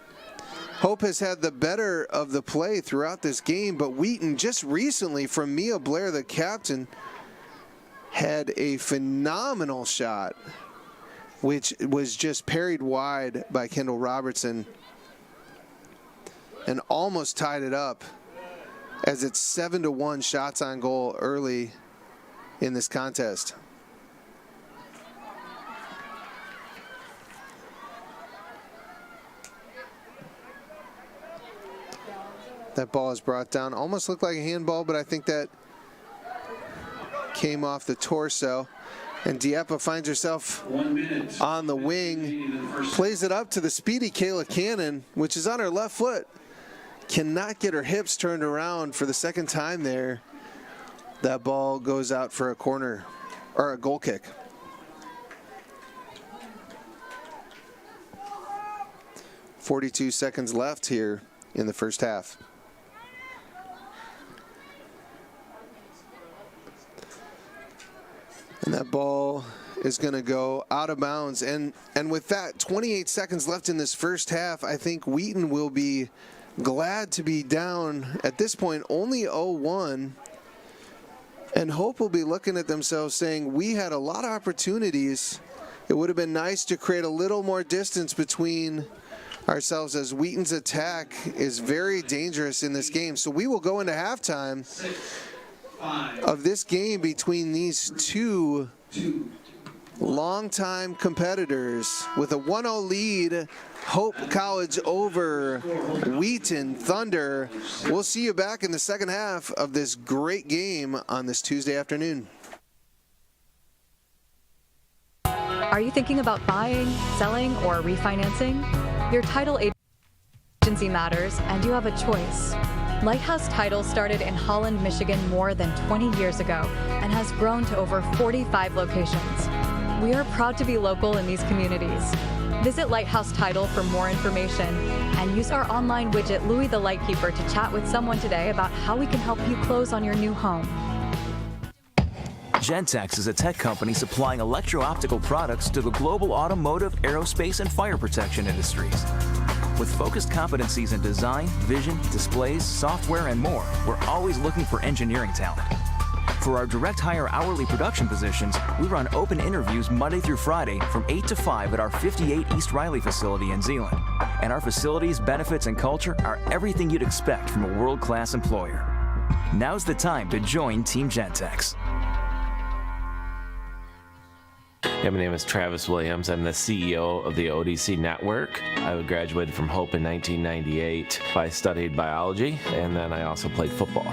Hope has had the better of the play throughout this game, but Wheaton just recently from Mia Blair, the captain, had a phenomenal shot, which was just parried wide by Kendall Robertson and almost tied it up as it's 7-1 shots on goal early in this contest. That ball is brought down. Almost looked like a handball, but I think that came off the torso. And Dieppe finds herself 1 minute. on the wing, plays it up to the speedy Kayla Cannon, which is on her left foot. Cannot get her hips turned around for the second time there. That ball goes out for a corner, or a goal kick. .42 seconds left here in the first half. And that ball is going to go out of bounds. And with that, 28 seconds left in this first half, I think Wheaton will be glad to be down at this point only 0-1. And Hope will be looking at themselves saying, we had a lot of opportunities. It would have been nice to create a little more distance between ourselves, as Wheaton's attack is very dangerous in this game. So we will go into halftime of this game between these two longtime competitors with a 1-0 lead. Hope College over Wheaton Thunder. We'll see you back in the second half of this great game on this Tuesday afternoon. Are you thinking about buying, selling, or refinancing? Your title agency matters, and you have a choice. Lighthouse Title started in Holland, Michigan more than 20 years ago and has grown to over 45 locations. We are proud to be local in these communities. Visit Lighthouse Title for more information and use our online widget, Louie the Lightkeeper, to chat with someone today about how we can help you close on your new home. Gentex is a tech company supplying electro-optical products to the global automotive, aerospace, and fire protection industries. With focused competencies in design, vision, displays, software, and more, we're always looking for engineering talent. For our direct hire hourly production positions, we run open interviews Monday through Friday from 8 to 5 at our 58 East Riley facility in Zeeland. And our facilities, benefits, and culture are everything you'd expect from a world-class employer. Now's the time to join Team Gentex. Yeah, my name is Travis Williams. I'm the CEO of the ODC Network. I graduated from Hope in 1998. I studied biology, and then I also played football.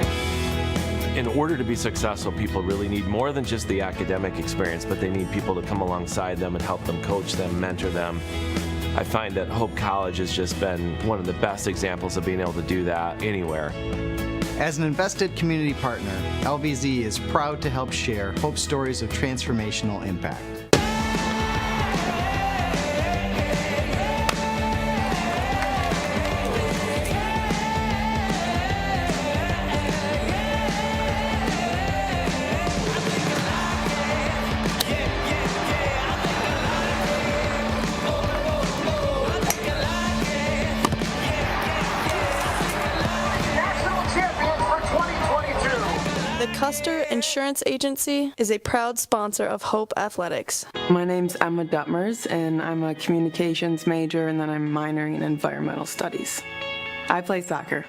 In order to be successful, people really need more than just the academic experience, but they need people to come alongside them and help them, coach them, mentor them. I find that Hope College has just been one of the best examples of being able to do that anywhere. As an invested community partner, LVZ is proud to help share Hope stories of transformational impact. Custer Insurance Agency is a proud sponsor of Hope Athletics. My name's Emma Duttmers, and I'm a communications major, and then I'm minoring in environmental studies. I play soccer.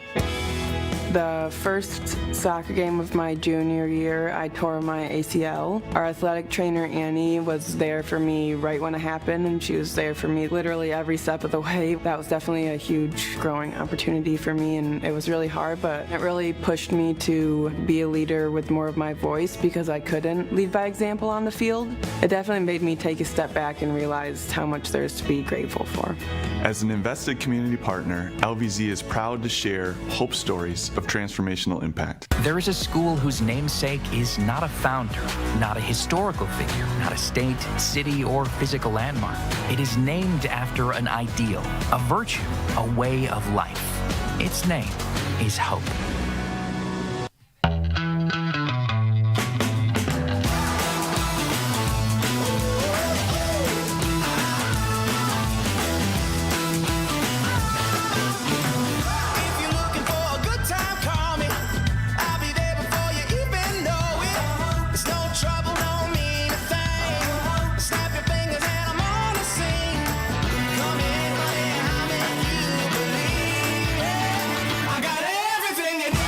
The first soccer game of my junior year, I tore my ACL. Our athletic trainer, Annie, was there for me right when it happened, and she was there for me literally every step of the way. That was definitely a huge growing opportunity for me, and it was really hard, but it really pushed me to be a leader with more of my voice because I couldn't lead by example on the field. It definitely made me take a step back and realize how much there's to be grateful for. As an invested community partner, LVZ is proud to share Hope stories of transformational impact. There is a school whose namesake is not a founder, not a historical figure, not a state, city, or physical landmark. It is named after an ideal, a virtue, a way of life. Its name is Hope. I got everything you need.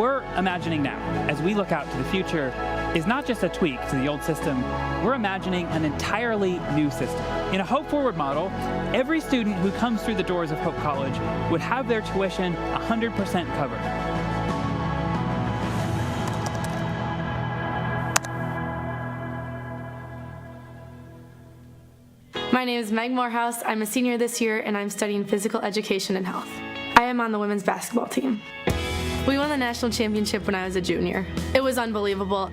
we're imagining now, as we look out to the future, is not just a tweak to the old system. We're imagining an entirely new system. In a Hope Forward model, every student who comes through the doors of Hope College would have their tuition 100% covered. My name is Meg Morehouse. I'm a senior this year, and I'm studying physical education and health. I am on the women's basketball team. We won the national championship when I was a junior. It was unbelievable.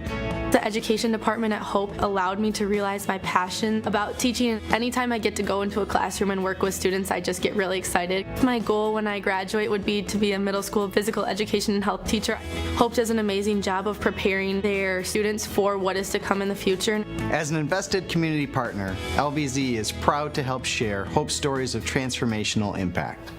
The education department at Hope allowed me to realize my passion about teaching. Anytime I get to go into a classroom and work with students, I just get really excited. My goal when I graduate would be to be a middle school physical education and health teacher. Hope does an amazing job of preparing their students for what is to come in the future. As an invested community partner, LVZ is proud to help share Hope stories of transformational impact.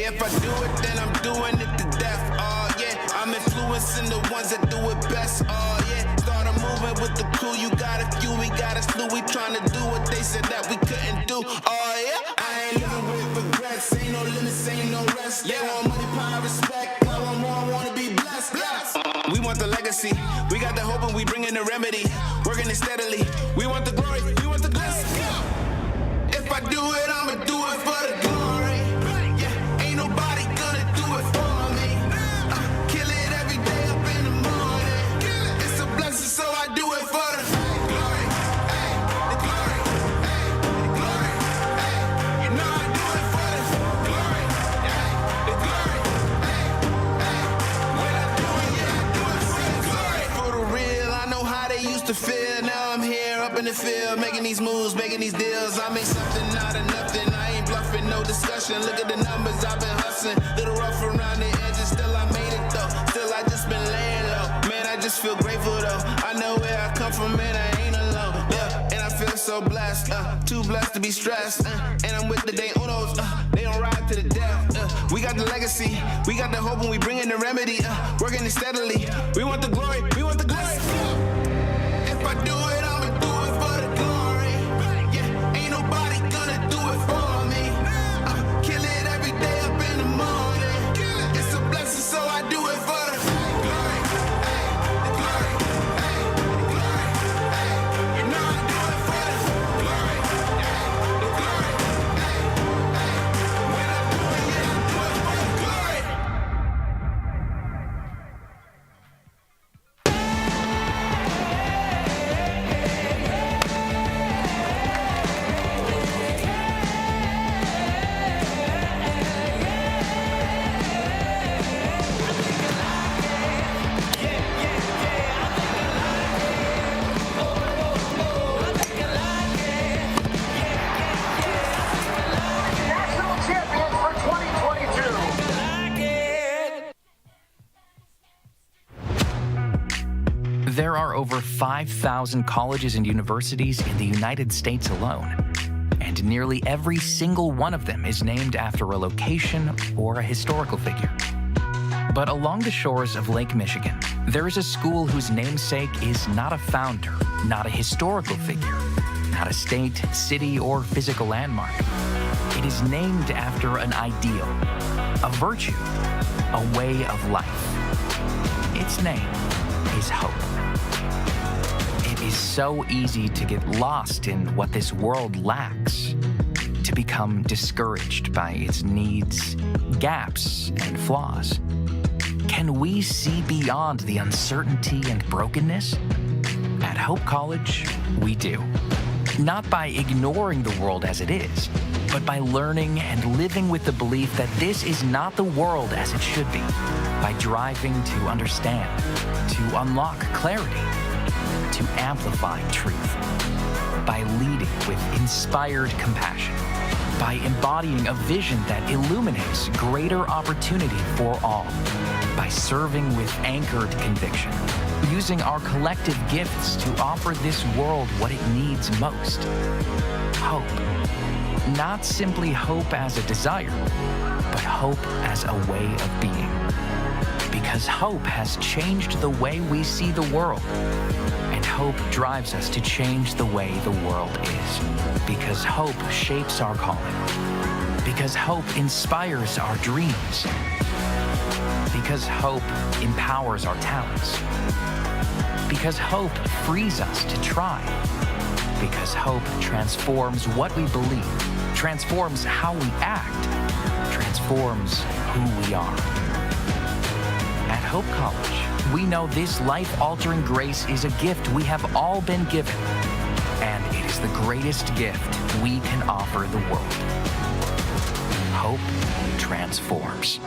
If I do it, then I'm doing it to death. Oh yeah, I'm influencing the ones that do it best. Oh yeah, started moving with the crew. You got a few, we got a slew. We trying to do what they said that we couldn't do. Oh yeah, I ain't living with regrets. Ain't no limits, ain't no rest. They want money, power, respect. I want more, I wanna be blessed. We want the legacy. We got the hope and we bring in the remedy. Working it steadily. We want the glory. We want the glory. If I do it, I'ma do it for the glory. So I do it for the glory, ay, the glory, ay, the glory, ay. You know I do it for the glory, ay, the glory, ay, ay. When I do it, yeah, I do it for the glory. For the real, I know how they used to feel. Now I'm here up in the field, making these moves, making these deals. I made something out of nothing. I ain't bluffing, no discussion. Look at the numbers, I've been hustling. Little rough around the edges, still I made it though. Still I just been laying low. Man, I just feel grateful though. I know where I come from, man, I ain't alone. Yeah, and I feel so blessed, too blessed to be stressed. And I'm with the day unos, they don't ride to the death. We got the legacy, we got the hope, and we bring in the remedy. Working it steadily, we want the glory, we want the glory. If I do it, I'ma do it for the glory. Yeah, ain't nobody gonna do it for me. Kill it every day up in the morning. It's a blessing, so I do it for the glory. The glory, the glory, you know I do it for the glory. The glory, when I do it, yeah, I do it for the glory. over 5,000 colleges and universities in the United States alone, and nearly every single one of them is named after a location or a historical figure. But along the shores of Lake Michigan, there is a school whose namesake is not a founder, not a historical figure, not a state, city, or physical landmark. It is named after an ideal, a virtue, a way of life. Its name is hope. It is so easy to get lost in what this world lacks, to become discouraged by its needs, gaps, and flaws. Can we see beyond the uncertainty and brokenness? At Hope College, we do. Not by ignoring the world as it is, but by learning and living with the belief that this is not the world as it should be, by driving to understand, to unlock clarity, to amplify truth, by leading with inspired compassion, by embodying a vision that illuminates greater opportunity for all, by serving with anchored conviction, using our collective gifts to offer this world what it needs most. Hope. Not simply hope as a desire, but hope as a way of being. Because hope has changed the way we see the world, and hope drives us to change the way the world is. Because hope shapes our calling. Because hope inspires our dreams. Because hope empowers our talents. Because hope frees us to try. Because hope transforms what we believe, transforms how we act, transforms who we are. At Hope College, we know this life-altering grace is a gift we have all been given, and it is the greatest gift we can offer the world. Hope transforms.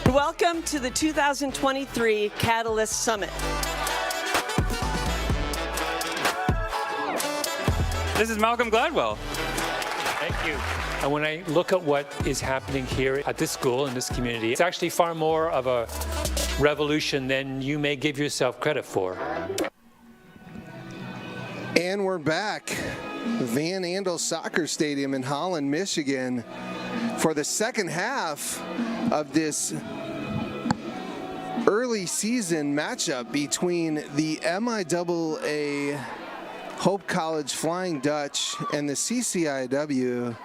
Welcome to the 2023 Catalyst Summit. This is Malcolm Gladwell. Thank you. And when I look at what is happening here at this school, in this community, it's actually far more of a revolution than you may give yourself credit for. And we're back. Van Andel Soccer Stadium in Holland, Michigan, for the second half of this early season matchup between the MIAA Hope College Flying Dutch and the CCIW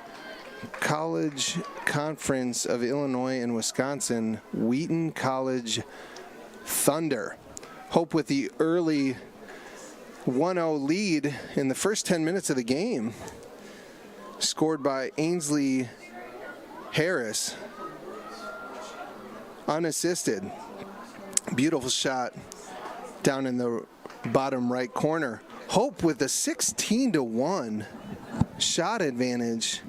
College Conference of Illinois and Wisconsin Wheaton College Thunder. Hope with the early 1-0 lead in the first 10 minutes of the game, scored by Ainsley Harris, unassisted. Beautiful shot down in the bottom right corner. Hope with a 16-1 shot advantage,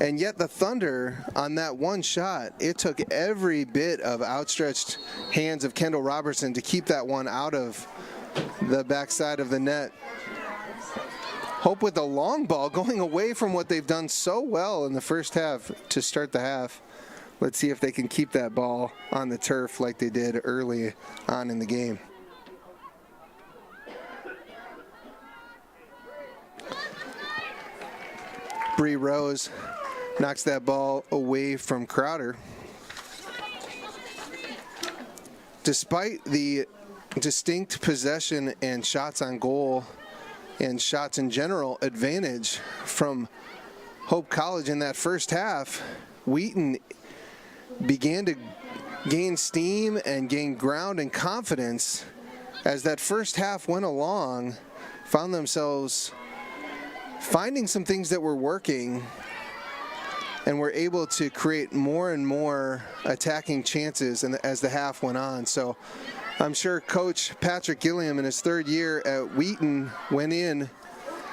and yet the Thunder on that one shot, it took every bit of outstretched hands of Kendall Robertson to keep that one out of the backside of the net. Hope with a long ball going away from what they've done so well in the first half to start the half. Let's see if they can keep that ball on the turf like they did early on in the game. Bree Rose knocks that ball away from Crowder. despite the distinct possession and shots on goal and shots in general advantage from Hope College in that first half, Wheaton began to gain steam and gain ground and confidence as that first half went along, found themselves finding some things that were working and were able to create more and more attacking chances as the half went on. So I'm sure Coach Patrick Gilliam in his third year at Wheaton went in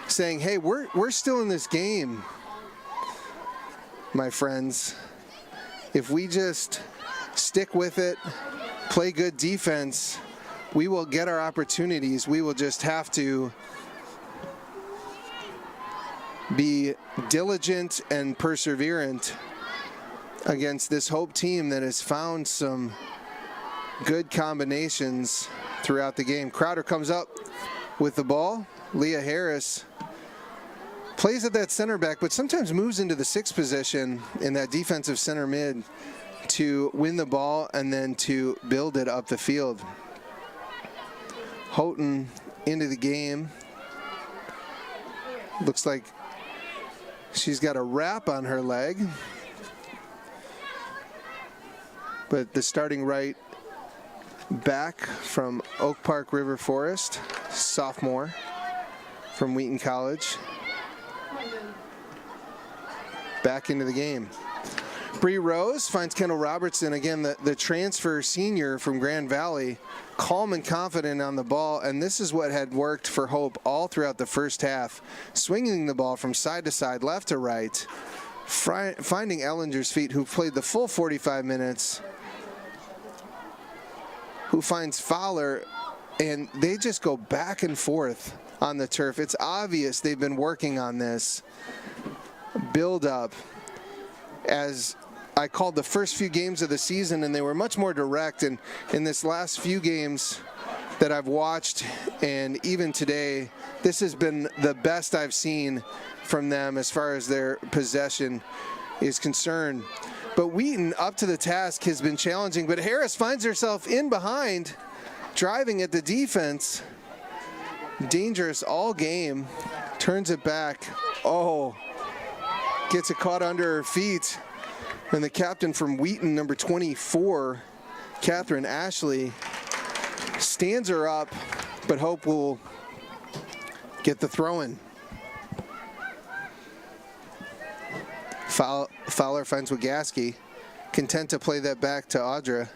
saying, hey, we're still in this game, my friends. If we just stick with it, play good defense, we will get our opportunities. We will just have to be diligent and perseverant against this Hope team that has found some good combinations throughout the game. Crowder comes up with the ball. Leah Harris plays at that center back, but sometimes moves into the sixth position in that defensive center mid to win the ball and then to build it up the field. Houghton into the game. Looks like she's got a wrap on her leg. But the starting right back from Oak Park River Forest, sophomore from Wheaton College, back into the game. Bree Rose finds Kendall Robertson, again the transfer senior from Grand Valley, calm and confident on the ball, and this is what had worked for Hope all throughout the first half, swinging the ball from side to side, left to right, finding Ellinger's feet, who played the full 45 minutes, who finds Fowler, and they just go back and forth on the turf. It's obvious they've been working on this build up, as I called the first few games of the season, and they were much more direct. And in this last few games that I've watched, and even today, this has been the best I've seen from them as far as their possession is concerned. But Wheaton, up to the task, has been challenging. But Harris finds herself in behind, driving at the defense. Dangerous all game. Turns it back. Oh, gets it caught under her feet. And the captain from Wheaton, number 24, Catherine Ashley, stands her up, but Hope will get the throw-in. Fowler finds Wagaski, content to play that back to Audra.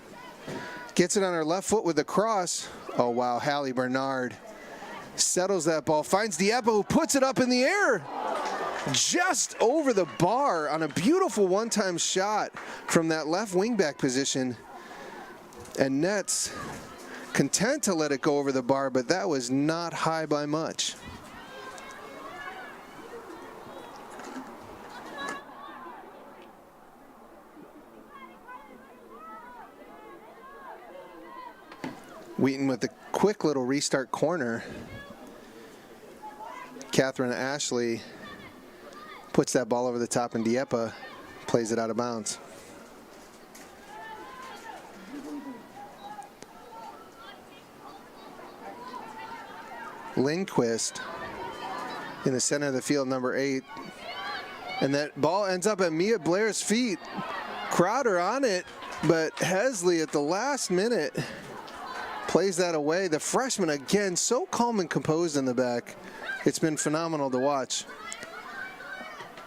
Gets it on her left foot with a cross. Oh, wow, Hallie Bernard settles that ball, finds Dieppe, who puts it up in the air, just over the bar on a beautiful one-time shot from that left wingback position. And Nets content to let it go over the bar, but that was not high by much. Wheaton with the quick little restart corner. Catherine Ashley puts that ball over the top, and Dieppe plays it out of bounds. Lindquist in the center of the field, number 8. And that ball ends up at Mia Blair's feet. Crowder on it, but Hesley at the last minute plays that away. The freshman, again, so calm and composed in the back. It's been phenomenal to watch.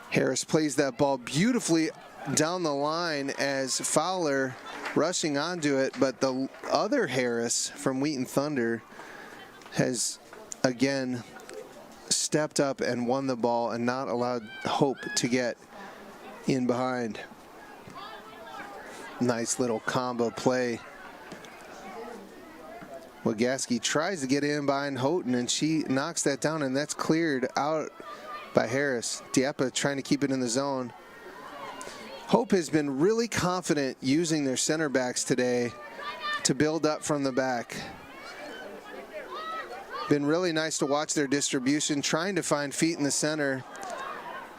Harris plays that ball beautifully down the line as Fowler rushing onto it, but the other Harris from Wheaton Thunder has again stepped up and won the ball and not allowed Hope to get in behind. Nice little combo play. Wagaski tries to get in behind Houghton, and she knocks that down, and that's cleared out by Harris. Dieppe trying to keep it in the zone. Hope has been really confident using their center backs today to build up from the back. Been really nice to watch their distribution, trying to find feet in the center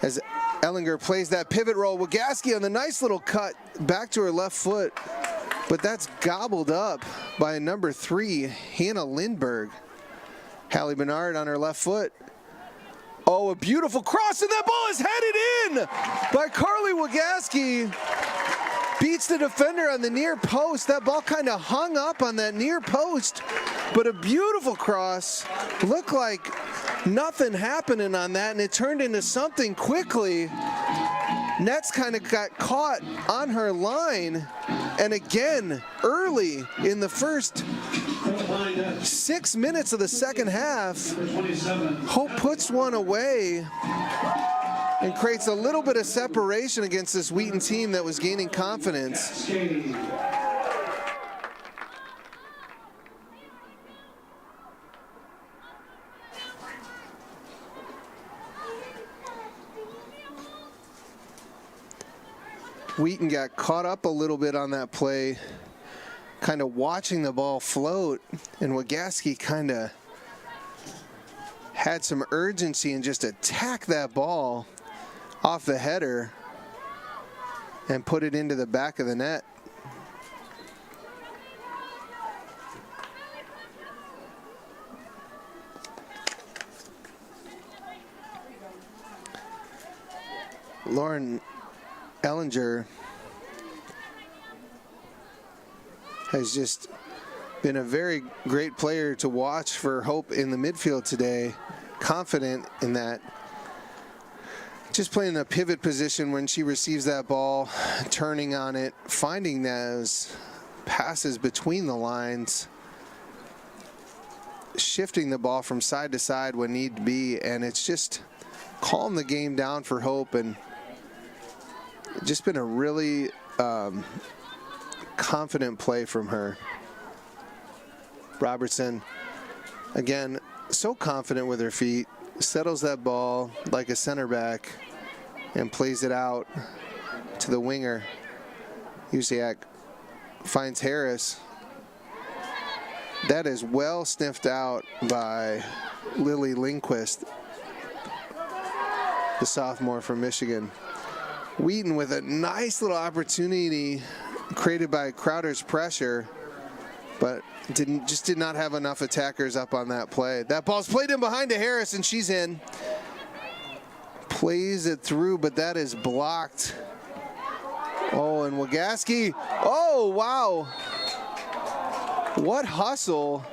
as Ellinger plays that pivot roll. Wagaski on the nice little cut back to her left foot. but that's gobbled up by number 3, Hannah Lindberg. Hallie Bernard on her left foot. Oh, a beautiful cross, and that ball is headed in by Carly Wagaski. Beats the defender on the near post. That ball kind of hung up on that near post, but a beautiful cross. Looked like nothing happening on that, and it turned into something quickly. Nets kind of got caught on her line, and again, early in the first 6 minutes of the second half, Hope puts one away and creates a little bit of separation against this Wheaton team that was gaining confidence. Wheaton got caught up a little bit on that play, kind of watching the ball float, and Wagaski kind of had some urgency and just attacked that ball off the header and put it into the back of the net. Lauren Ellinger has just been a very great player to watch for Hope in the midfield today. Confident in that. Just playing a pivot position when she receives that ball, turning on it, finding those passes between the lines, shifting the ball from side to side when need be, and it's just calmed the game down for Hope, and just been a really confident play from her. Robertson, again, so confident with her feet, settles that ball like a center back and plays it out to the winger. Usiak finds Harris. That is well sniffed out by Lily Lindquist, the sophomore from Michigan. Wheaton with a nice little opportunity created by Crowder's pressure, but just did not have enough attackers up on that play. That ball's played in behind to Harris, and she's in. Plays it through, but that is blocked. Oh, and Wagaski. Oh, wow. What hustle.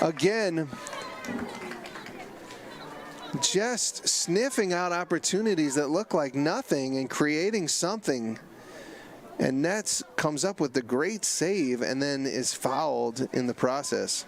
Again, just sniffing out opportunities that look like nothing and creating something. And Nets comes up with the great save and then is fouled in the process.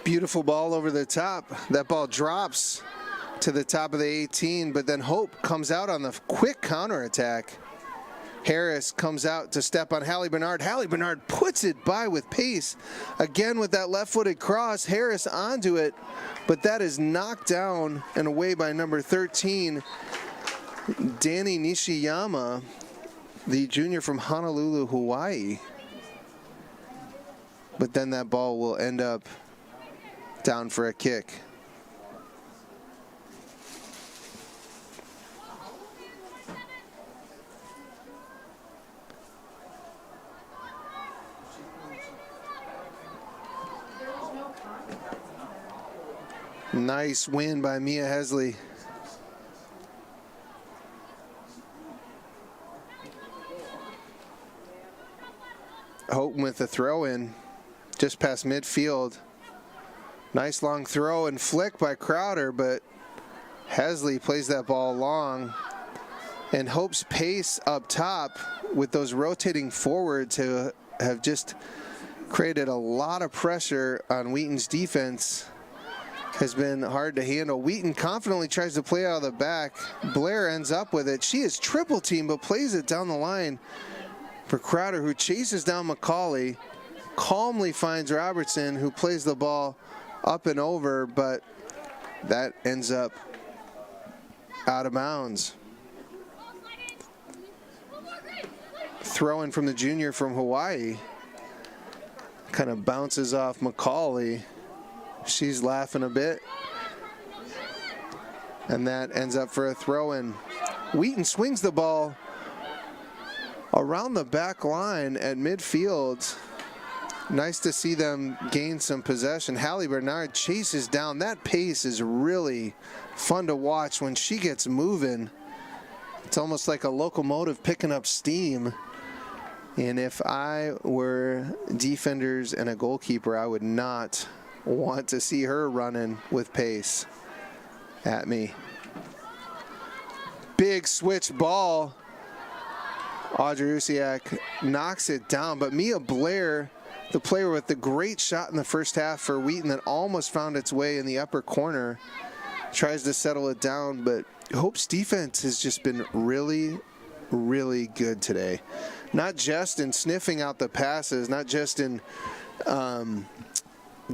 Beautiful ball over the top. That ball drops to the top of the 18, but then Hope comes out on the quick counterattack. Harris comes out to step on Hallie Bernard. Hallie Bernard puts it by with pace. Again with that left-footed cross, Harris onto it, but that is knocked down and away by number 13, Danny Nishiyama, the junior from Honolulu, Hawaii. But then that ball will end up down for a kick. Nice win by Mia Hesley. Houghton with the throw in just past midfield. Nice long throw and flick by Crowder, but Hesley plays that ball long. And Hope's pace up top with those rotating forwards who have just created a lot of pressure on Wheaton's defense has been hard to handle. Wheaton confidently tries to play out of the back. Blair ends up with it. She is triple team, but plays it down the line for Crowder, who chases down McCauley, calmly finds Robertson, who plays the ball up and over, but that ends up out of bounds. Throw in from the junior from Hawaii. Kind of bounces off McCauley. She's laughing a bit. And that ends up for a throw-in. Wheaton swings the ball around the back line at midfield. Nice to see them gain some possession. Hallie Bernard chases down. That pace is really fun to watch when she gets moving. It's almost like a locomotive picking up steam. And if I were defenders and a goalkeeper, I would not want to see her running with pace at me. Big switch ball. Audrey Usiak knocks it down, but Mia Blair, the player with the great shot in the first half for Wheaton that almost found its way in the upper corner, tries to settle it down, but Hope's defense has just been really, really good today. Not just in sniffing out the passes, not just in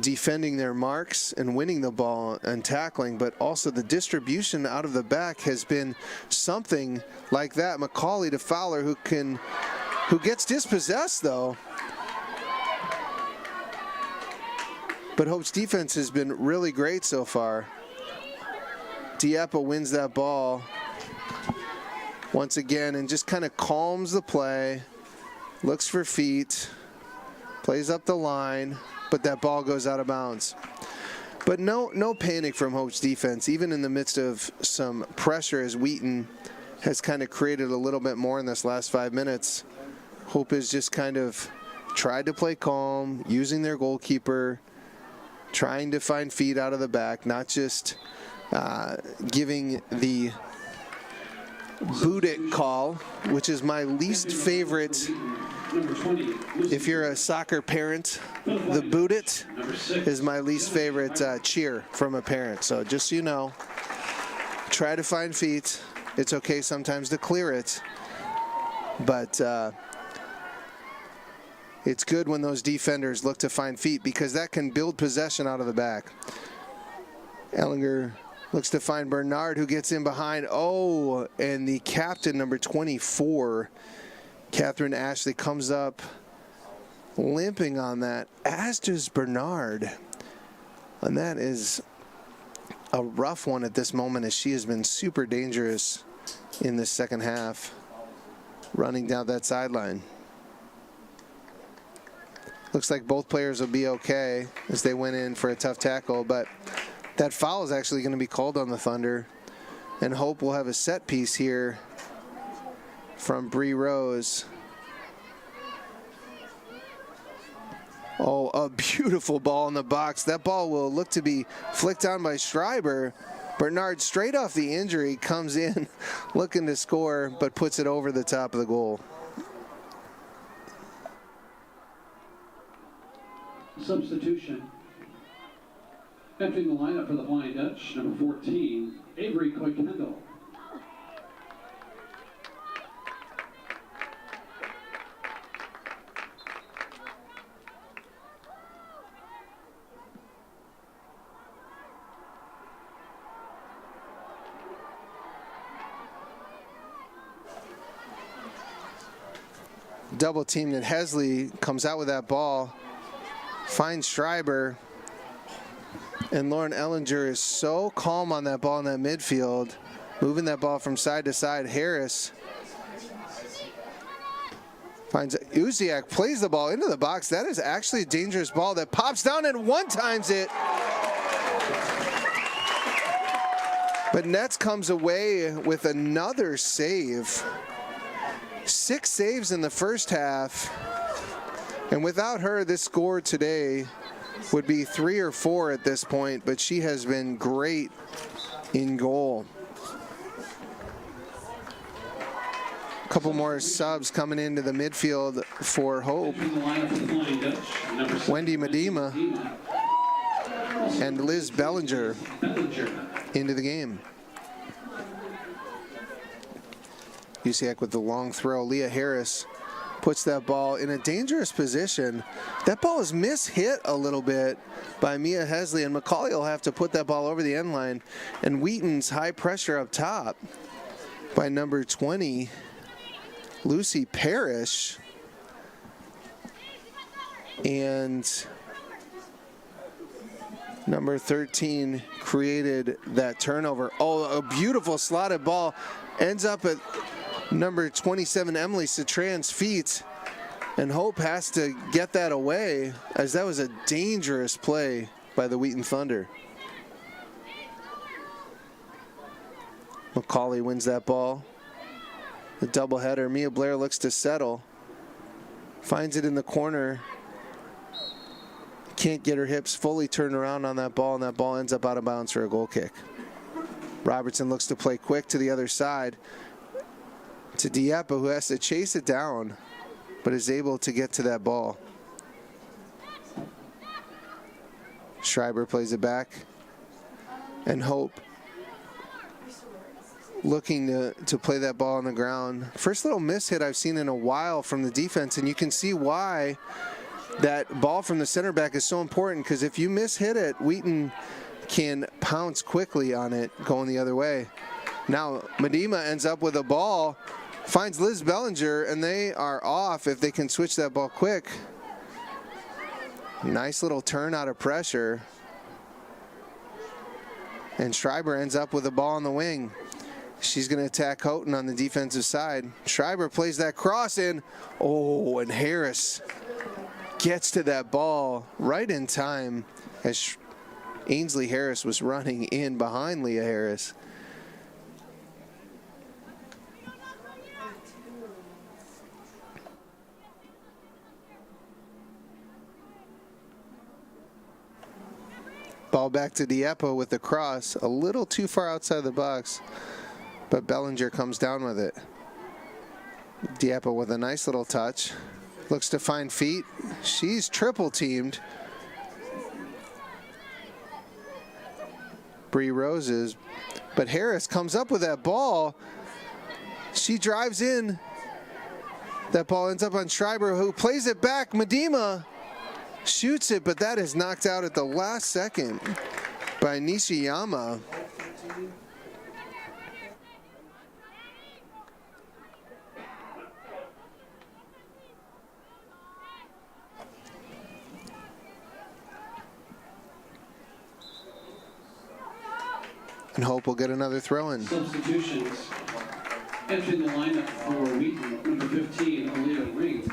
defending their marks and winning the ball and tackling, but also the distribution out of the back has been something like that. McCauley to Fowler, who gets dispossessed though. But Hope's defense has been really great so far. Dieppe wins that ball once again and just kind of calms the play, looks for feet, plays up the line, but that ball goes out of bounds. But no panic from Hope's defense, even in the midst of some pressure as Wheaton has kind of created a little bit more in this last 5 minutes. Hope has just kind of tried to play calm, using their goalkeeper, trying to find feet out of the back, not just giving the boot it call, which is my least favorite. If you're a soccer parent, the boot it is my least favorite cheer from a parent. So just so you know, try to find feet. It's okay sometimes to clear it, but it's good when those defenders look to find feet because that can build possession out of the back. Ellinger looks to find Bernard, who gets in behind. Oh, and the captain, number 24, Catherine Ashley, comes up limping on that, as does Bernard. And that is a rough one at this moment, as she has been super dangerous in the second half, running down that sideline. Looks like both players will be okay as they went in for a tough tackle, but that foul is actually going to be called on the Thunder, and Hope will have a set piece here from Bree Rose. Oh, a beautiful ball in the box. That ball will look to be flicked on by Schreiber. Bernard, straight off the injury, comes in looking to score, but puts it over the top of the goal. Substitution. Entering the lineup for the Flying Dutch, number 14, Avery Coy-Kendall. Double teamed, and Hesley comes out with that ball, finds Schreiber, and Lauren Ellinger is so calm on that ball in that midfield, moving that ball from side to side. Harris finds Uziak, plays the ball into the box. That is actually a dangerous ball that pops down and one-times it. But Nets comes away with another save. 6 saves in the first half. And without her, this score today would be 3 or 4 at this point, but she has been great in goal. A couple more subs coming into the midfield for Hope. Wendy Medema and Liz Bellinger into the game. USAC with the long throw. Leah Harris puts that ball in a dangerous position. That ball is mishit a little bit by Mia Hesley, and McCauley will have to put that ball over the end line. And Wheaton's high pressure up top by number 20, Lucy Parrish. And number 13 created that turnover. Oh, a beautiful slotted ball. Ends up at number 27, Emily Citran's feet. And Hope has to get that away, as that was a dangerous play by the Wheaton Thunder. McCauley wins that ball. The doubleheader. Mia Blair looks to settle. Finds it in the corner. Can't get her hips fully turned around on that ball, and that ball ends up out of bounds for a goal kick. Robertson looks to play quick to the other side to Dieppe, who has to chase it down, but is able to get to that ball. Schreiber plays it back, and Hope looking to play that ball on the ground. First little miss hit I've seen in a while from the defense, and you can see why that ball from the center back is so important, because if you miss hit it, Wheaton can pounce quickly on it going the other way. Now Medema ends up with a ball, finds Liz Bellinger, and they are off if they can switch that ball quick. Nice little turn out of pressure. And Schreiber ends up with a ball on the wing. She's going to attack Houghton on the defensive side. Schreiber plays that cross in. Oh, and Harris gets to that ball right in time as Ainsley Harris was running in behind Leah Harris. Ball back to Dieppe with the cross, a little too far outside the box, but Bellinger comes down with it. Dieppe with a nice little touch. Looks to find feet. She's triple teamed. Bree Roses, but Harris comes up with that ball. She drives in. That ball ends up on Schreiber, who plays it back. Medema shoots it, but that is knocked out at the last second by Nishiyama. And Hope will get another throw in. Substitutions. Entering the lineup for Wheaton, number 15, Aaliyah Ring.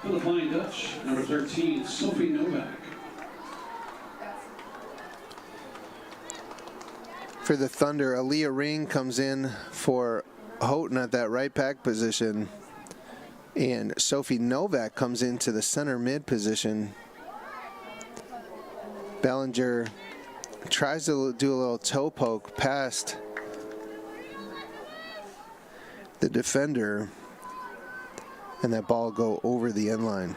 For the Flying Dutch, number 13, Sophie Novak. For the Thunder, Aaliyah Ring comes in for Houghton at that right back position. And Sophie Novak comes into the center mid position. Bellinger tries to do a little toe poke past the defender, and that ball go over the end line.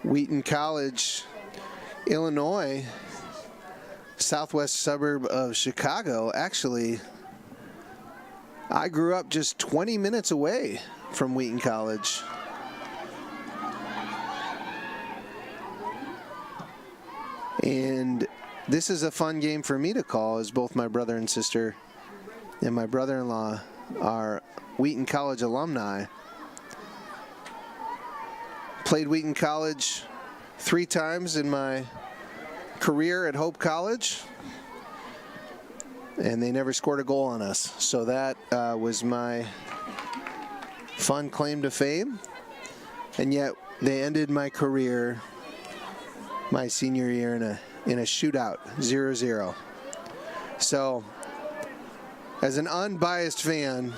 Wheaton College, Illinois, southwest suburb of Chicago. Actually, I grew up just 20 minutes away from Wheaton College. And this is a fun game for me to call, as both my brother and sister and my brother-in-law are Wheaton College alumni. Played Wheaton College 3 times in my career at Hope College, and they never scored a goal on us. So that was my fun claim to fame. And yet they ended my career my senior year in a shootout, 0-0. So, as an unbiased fan,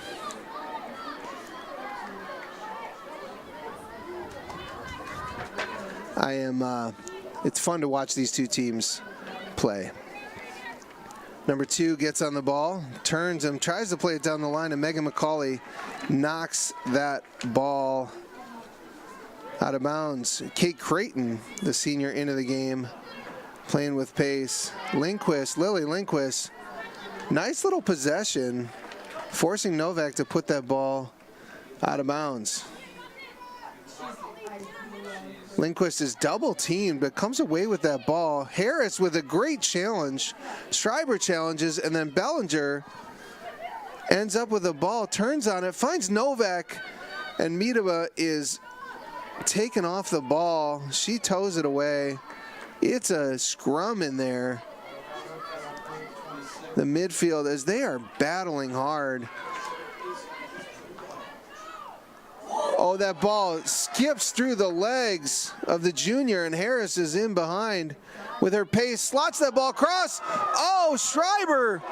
I am, it's fun to watch these two teams play. Number 2 gets on the ball, turns him, tries to play it down the line, and Megan McCauley knocks that ball Out of bounds. Kate Creighton, the senior, into the game, playing with pace. Lily Lindquist, nice little possession, forcing Novak to put that ball out of bounds. Lindquist is double teamed, but comes away with that ball. Harris with a great challenge. Schreiber challenges, and then Bellinger ends up with the ball, turns on it, finds Novak, and Miedema is taken off the ball. She toes it away. It's a scrum in there. The midfield, as they are battling hard. Oh, that ball skips through the legs of the junior, and Harris is in behind with her pace. Slots that ball across. Oh, Schreiber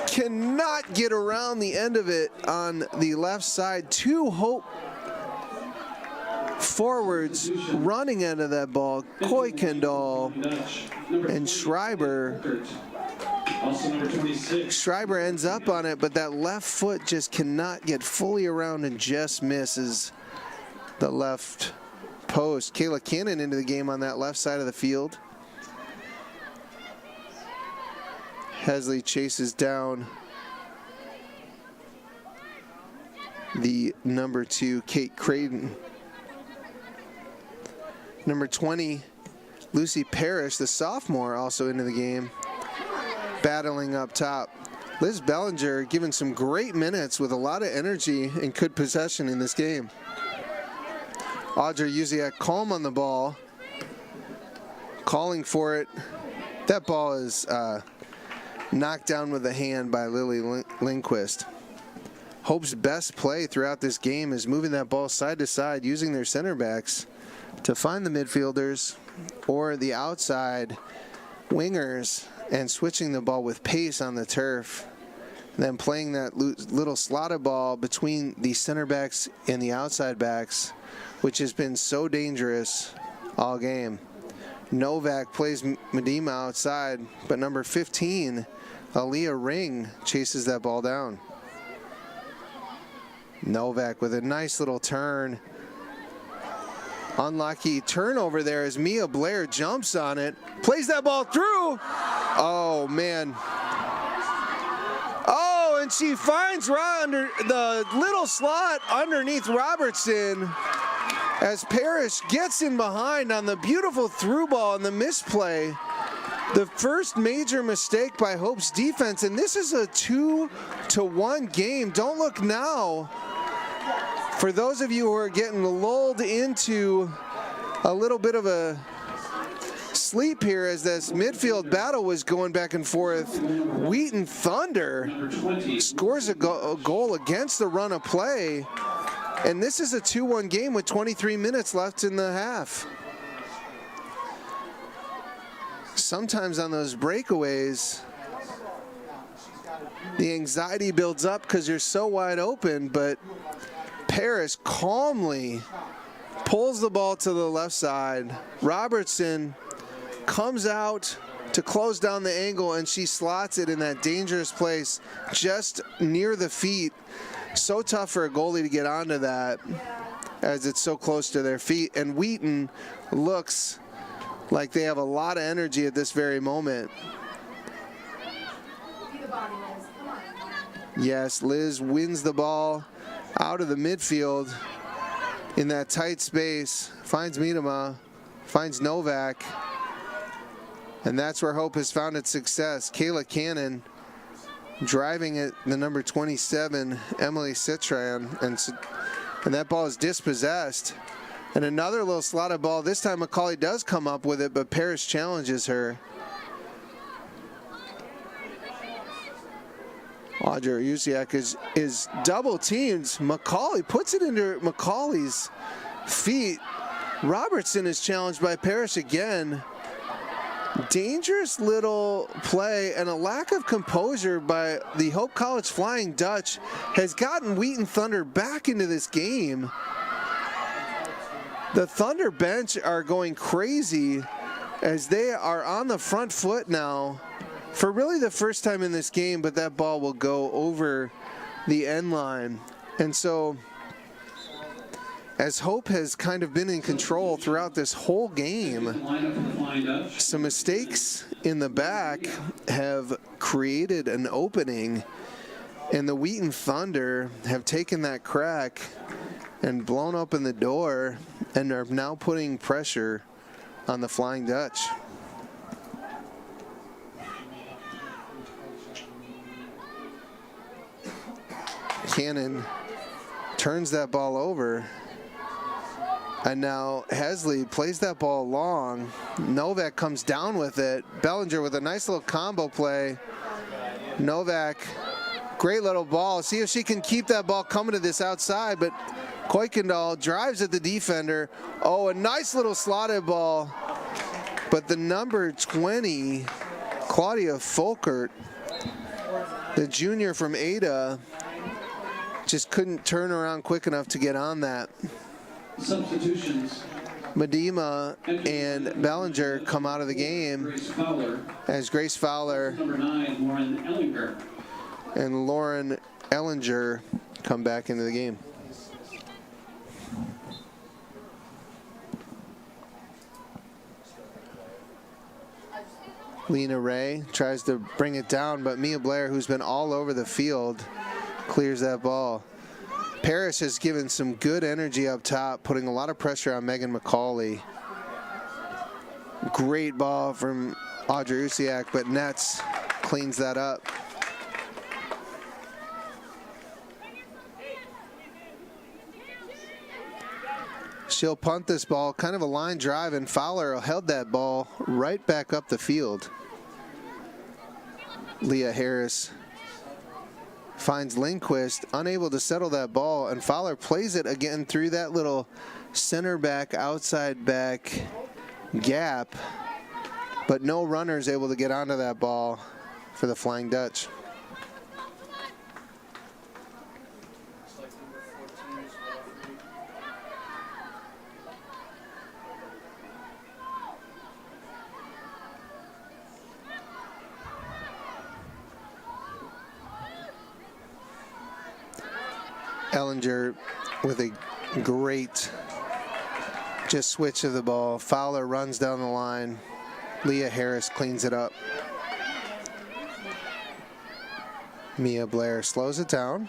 cannot get around the end of it on the left side. Two Hope forwards running into that ball. Kuykendall and Schreiber. Also number 26. Schreiber ends up on it, but that left foot just cannot get fully around and just misses the left post. Kayla Cannon into the game on that left side of the field. Hesley chases down the number 2, Kate Creighton. Number 20, Lucy Parrish, the sophomore, also into the game, battling up top. Liz Bellinger given some great minutes with a lot of energy and good possession in this game. Audrey Uziak calm on the ball, calling for it. That ball is knocked down with a hand by Lily Lindquist. Hope's best play throughout this game is moving that ball side to side, using their center backs to find the midfielders or the outside wingers and switching the ball with pace on the turf. Then playing that little slotted ball between the center backs and the outside backs, which has been so dangerous all game. Novak plays Miedema outside, but number 15, Aaliyah Ring, chases that ball down. Novak with a nice little turn. Unlucky turnover there as Mia Blair jumps on it, plays that ball through. Oh, man. Oh, and she finds under the little slot underneath Robertson as Parrish gets in behind on the beautiful through ball and the misplay. The first major mistake by Hope's defense, and this is a 2-1 game. Don't look now. For those of you who are getting lulled into a little bit of a sleep here as this midfield battle was going back and forth, Wheaton Thunder scores a goal against the run of play, and this is a 2-1 game with 23 minutes left in the half. Sometimes on those breakaways, the anxiety builds up because you're so wide open, but Parrish calmly pulls the ball to the left side. Robertson comes out to close down the angle, and she slots it in that dangerous place just near the feet. So tough for a goalie to get onto that as it's so close to their feet. And Wheaton looks like they have a lot of energy at this very moment. Yes, Liz wins the ball out of the midfield in that tight space, finds Miedema, finds Novak, and that's where Hope has found its success. Kayla Cannon driving at the number 27, Emily Citran, and that ball is dispossessed. And another little slotted ball. This time McCauley does come up with it, but Parrish challenges her. Audrey Uziak is double teamed. McCauley puts it into McCauley's feet. Robertson is challenged by Parrish again. Dangerous little play and a lack of composure by the Hope College Flying Dutch has gotten Wheaton Thunder back into this game. The Thunder bench are going crazy as they are on the front foot now for really the first time in this game, but that ball will go over the end line. And so as Hope has kind of been in control throughout this whole game. Some mistakes in the back have created an opening, and the Wheaton Thunder have taken that crack and blown open the door and are now putting pressure on the Flying Dutch. Cannon turns that ball over, and now Hesley plays that ball long. Novak comes down with it. Bellinger with a nice little combo play. Novak, great little ball. See if she can keep that ball coming to this outside, but Kuykendall drives at the defender. Oh, a nice little slotted ball, but the number 20, Claudia Folkert, the junior from Ada, just couldn't turn around quick enough to get on that. Substitutions. Medema and Bellinger come out of the game as Grace Fowler Number 9, Lauren Ellinger. and Lauren Ellinger come back into the game. Lena Ray tries to bring it down, but Mia Blair, who's been all over the field, clears that ball. Parrish has given some good energy up top, putting a lot of pressure on Megan McCauley. Great ball from Audrey Usiak, but Nets cleans that up. She'll punt this ball, kind of a line drive, and Fowler held that ball right back up the field. Leah Harris finds Lindquist, unable to settle that ball, and Fowler plays it again through that little center back, outside back gap, but no runners able to get onto that ball for the Flying Dutch. Ellinger with a great just switch of the ball. Fowler runs down the line. Leah Harris cleans it up. Mia Blair slows it down.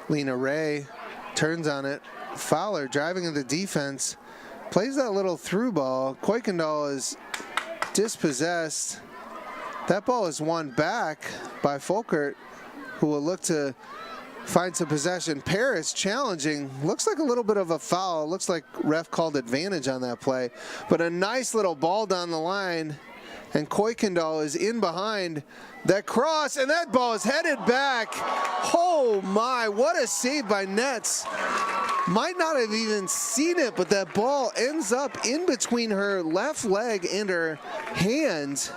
Lena Ray turns on it. Fowler driving into defense. Plays that little through ball. Kuykendall is dispossessed. That ball is won back by Folkert, who will look to find some possession. Paris challenging. Looks like a little bit of a foul. Looks like ref called advantage on that play. But a nice little ball down the line. And Kuykendall is in behind that cross, and that ball is headed back. Oh my, what a save by Nets. Might not have even seen it, but that ball ends up in between her left leg and her hand,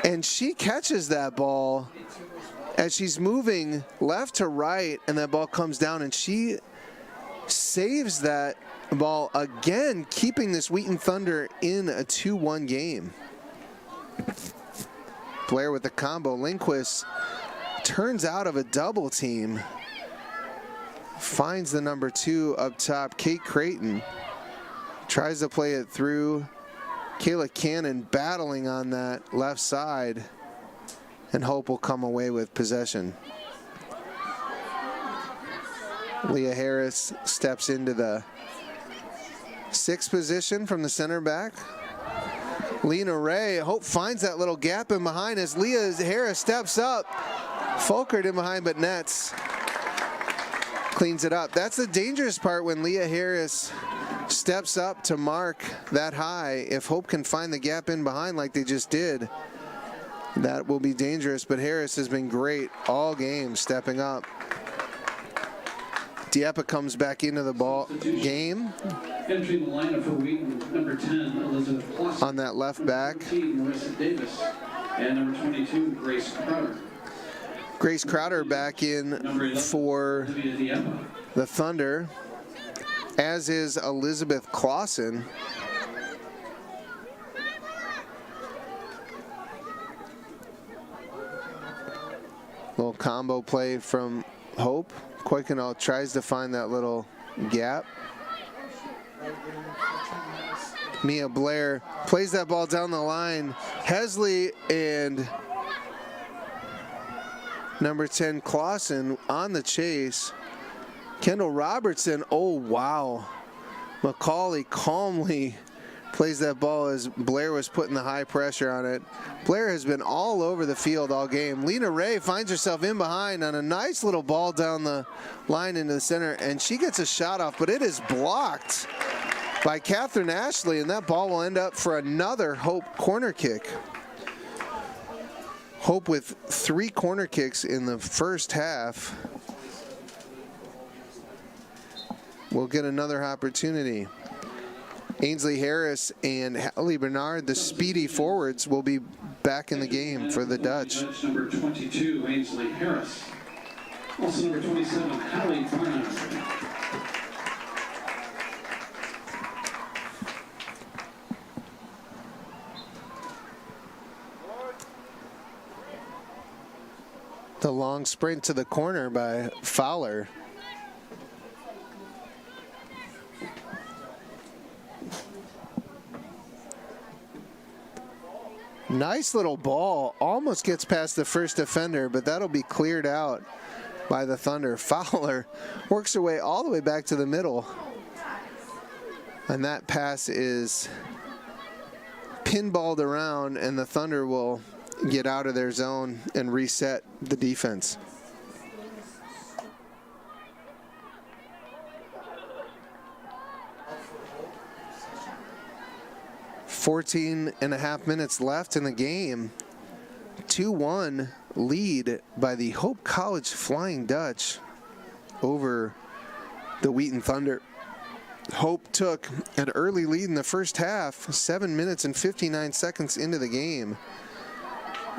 and she catches that ball as she's moving left to right, and that ball comes down, and she saves that ball again, keeping this Wheaton Thunder in a 2-1 game. Blair with the combo. Lindquist turns out of a double team. Finds the number 2 up top, Kate Creighton. Tries to play it through. Kayla Cannon battling on that left side. And Hope will come away with possession. Leah Harris steps into the 6th position from the center back. Lena Ray, Hope finds that little gap in behind as Leah Harris steps up. Folkert in behind, but Nets cleans it up. That's the dangerous part when Leah Harris steps up to mark that high. If Hope can find the gap in behind like they just did, that will be dangerous. But Harris has been great all game stepping up. Dieppe comes back into the ball game. Entering the lineup for Wheaton, number 10, Elizabeth Clausen. On that left back. 13, Marissa Davis. And number 22, Grace Crowder. Grace Crowder back in 11, for Olivia Dieppe. the Thunder, as is Elizabeth Clausen. Little combo play from Hope. Koikano tries to find that little gap. Mia Blair plays that ball down the line. Hesley and number 10 Clausen on the chase. Kendall Robertson, oh wow. Macaulay calmly plays that ball as Blair was putting the high pressure on it. Blair has been all over the field all game. Lena Ray finds herself in behind on a nice little ball down the line into the center, and she gets a shot off, but it is blocked by Catherine Ashley, and that ball will end up for another Hope corner kick. Hope with 3 corner kicks in the first half will get another opportunity. Ainsley Harris and Hallie Bernard, the speedy forwards, will be back in the game for the Dutch. Number 22, Ainsley Harris. Also number 27, Hallie Bernard. The long sprint to the corner by Fowler. Nice little ball, almost gets past the first defender, but that'll be cleared out by the Thunder. Fowler works her way all the way back to the middle, and that pass is pinballed around, and the Thunder will get out of their zone and reset the defense. .14.5 minutes left in the game. 2-1 lead by the Hope College Flying Dutch over the Wheaton Thunder. Hope took an early lead in the first half, 7 minutes and 59 seconds into the game,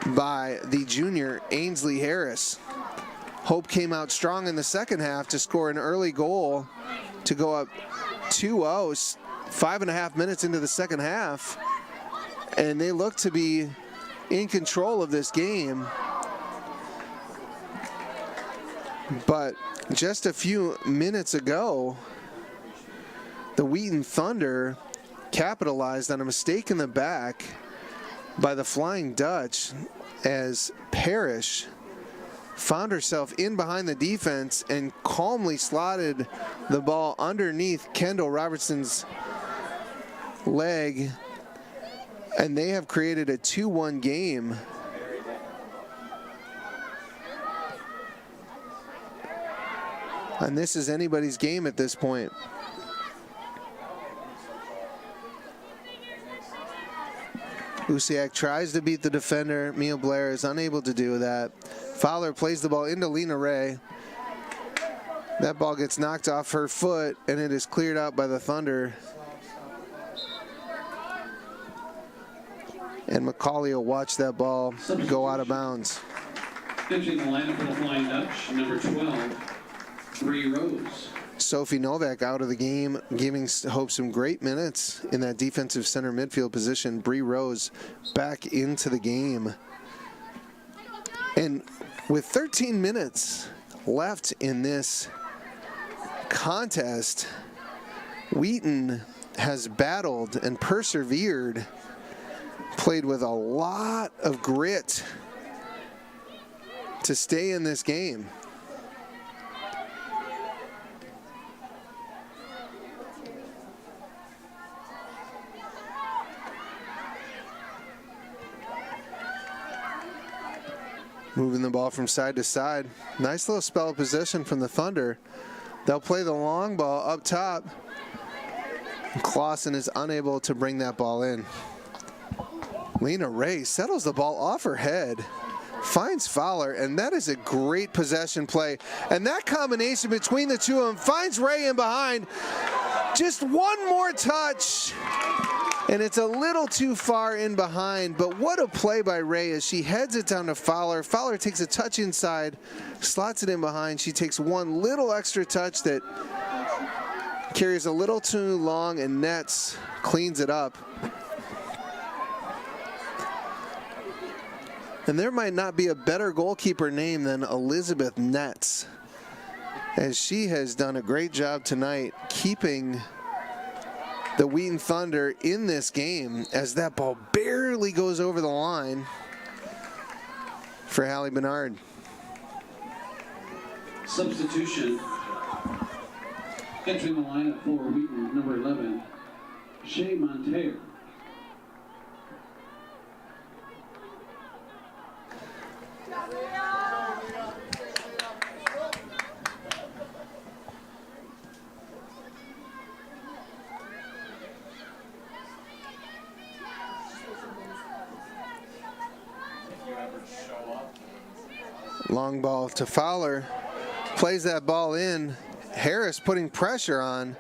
by the junior Ainsley Harris. Hope came out strong in the second half to score an early goal to go up 2-0, 5.5 minutes into the second half, and they look to be in control of this game. But just a few minutes ago, the Wheaton Thunder capitalized on a mistake in the back by the Flying Dutch as Parrish found herself in behind the defense and calmly slotted the ball underneath Kendall Robertson's leg, and they have created a 2-1 game. And this is anybody's game at this point. Usiak tries to beat the defender. Mia Blair is unable to do that. Fowler plays the ball into Lena Ray. That ball gets knocked off her foot, and it is cleared out by the Thunder. And Macaulay will watch that ball go out of bounds. Pitching the lineup for the Flying Dutch, number 12, Bree Rose. Sophie Novak out of the game, giving Hope some great minutes in that defensive center midfield position. Bree Rose back into the game. And with 13 minutes left in this contest, Wheaton has battled and persevered, played with a lot of grit to stay in this game. Moving the ball from side to side. Nice little spell of possession from the Thunder. They'll play the long ball up top. Clausen is unable to bring that ball in. Lena Ray settles the ball off her head, finds Fowler, and that is a great possession play. And that combination between the two of them finds Ray in behind. Just one more touch, and it's a little too far in behind, but what a play by Ray as she heads it down to Fowler. Fowler takes a touch inside, slots it in behind. She takes one little extra touch that carries a little too long and nets, cleans it up. And there might not be a better goalkeeper name than Elizabeth Netz, as she has done a great job tonight keeping the Wheaton Thunder in this game, as that ball barely goes over the line for Hallie Bernard. Substitution. Entering the lineup for Wheaton, number 11, Shay Monteiro. Long ball to Fowler, plays that ball in. Harris putting pressure on.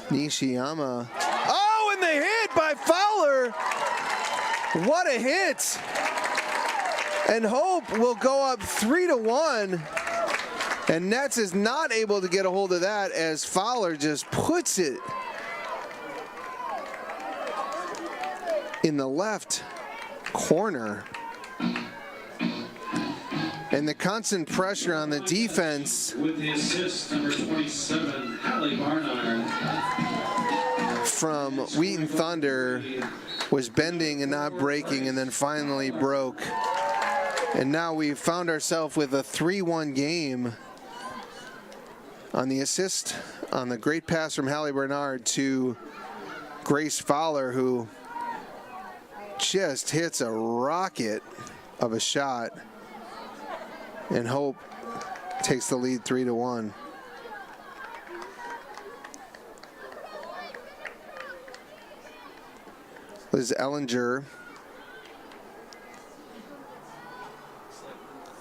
Nishiyama. Oh, and the hit by Fowler. What a hit. And Hope will go up 3-1. And Nets is not able to get a hold of that, as Fowler just puts it in the left corner. And the constant pressure on the defense. With the assist, number 27, Hallie Barnard. From Wheaton Thunder was bending and not breaking, and then finally broke. And now we've found ourselves with a 3-1 game on the assist on the great pass from Hallie Bernard to Grace Fowler, who just hits a rocket of a shot, and Hope takes the lead 3-1. Liz Ellinger,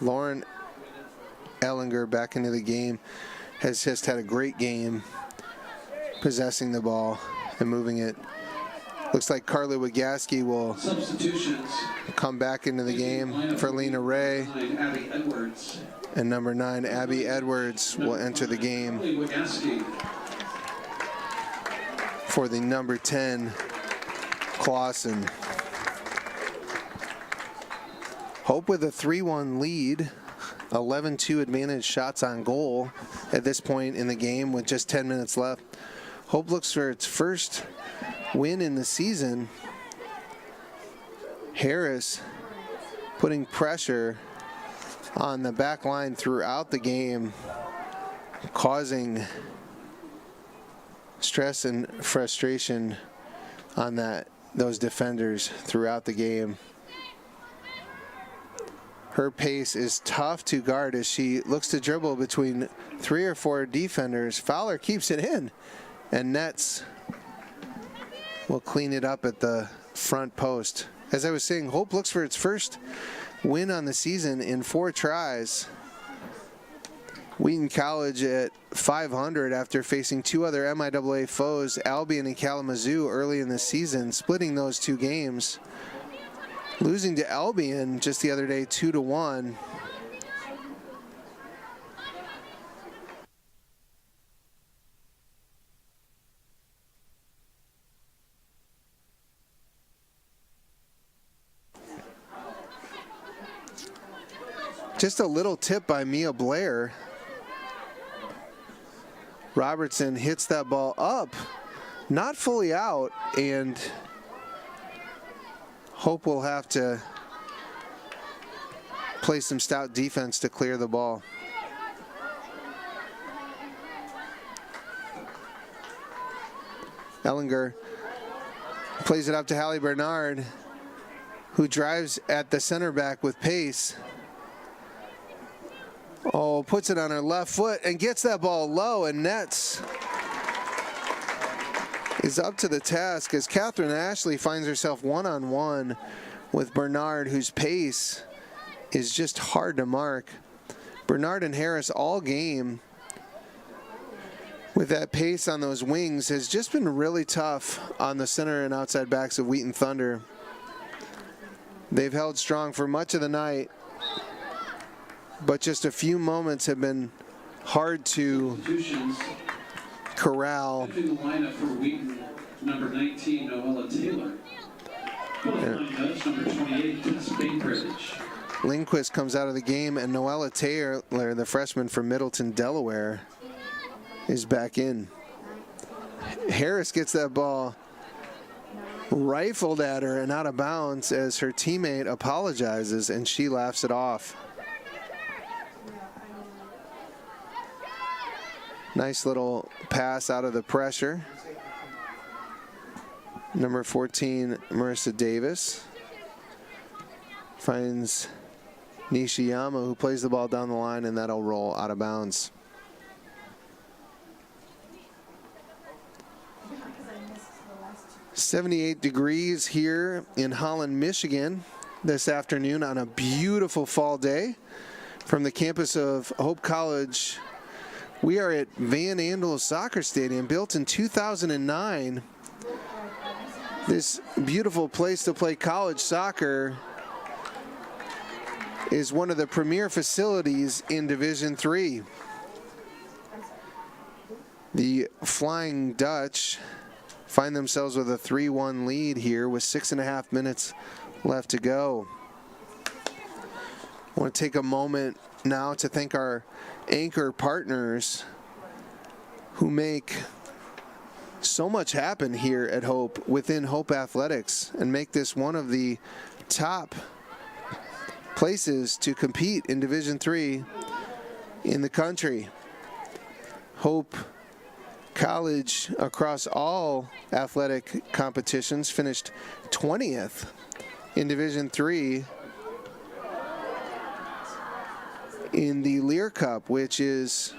Lauren Ellinger back into the game, has just had a great game possessing the ball and moving it. Looks like Carly Wagaski will come back into the game for Lena Ray. And number 9, Abby Edwards, will enter the game for the number 10, Clausen. Hope with a 3-1 lead, 11-2 advantage shots on goal at this point in the game with just 10 minutes left. Hope looks for its first win in the season. Harris putting pressure on the back line throughout the game, causing stress and frustration on those defenders throughout the game. Her pace is tough to guard as she looks to dribble between 3 or 4 defenders. Fowler keeps it in, and Nets will clean it up at the front post. As I was saying, Hope looks for its first win on the season in 4 tries. Wheaton College at 500 after facing 2 other MIAA foes, Albion and Kalamazoo, early in the season, splitting those 2 games. Losing to Albion just the other day, 2-1. Just a little tip by Mia Blair. Robertson hits that ball up, not fully out, and Hope will have to play some stout defense to clear the ball. Ellinger plays it up to Hallie Bernard, who drives at the center back with pace. Oh, puts it on her left foot and gets that ball low, and Nets is up to the task as Catherine Ashley finds herself one-on-one with Bernard, whose pace is just hard to mark. Bernard and Harris all game with that pace on those wings has just been really tough on the center and outside backs of Wheaton Thunder. They've held strong for much of the night, but just a few moments have been hard to corral. In the lineup for Wheaton, number 19, Noella Taylor. For the Flying Dutch, number 28, Tess Bainbridge. Lindquist comes out of the game, and Noella Taylor, the freshman from Middleton, Delaware, is back in. Harris gets that ball rifled at her and out of bounds as her teammate apologizes, and she laughs it off. Nice little pass out of the pressure. Number 14, Marissa Davis, finds Nishiyama, who plays the ball down the line, and that'll roll out of bounds. "78 degrees here in Holland, Michigan this afternoon on a beautiful fall day. From the campus of Hope College, we are at Van Andel Soccer Stadium, built in 2009. This beautiful place to play college soccer is one of the premier facilities in Division III. The Flying Dutch find themselves with a 3-1 lead here with 6.5 minutes left to go. I want to take a moment now to thank our anchor partners who make so much happen here at Hope, within Hope Athletics, and make this one of the top places to compete in Division III in the country. Hope College, across all athletic competitions, finished 20th in Division III in the Lear Cup, which is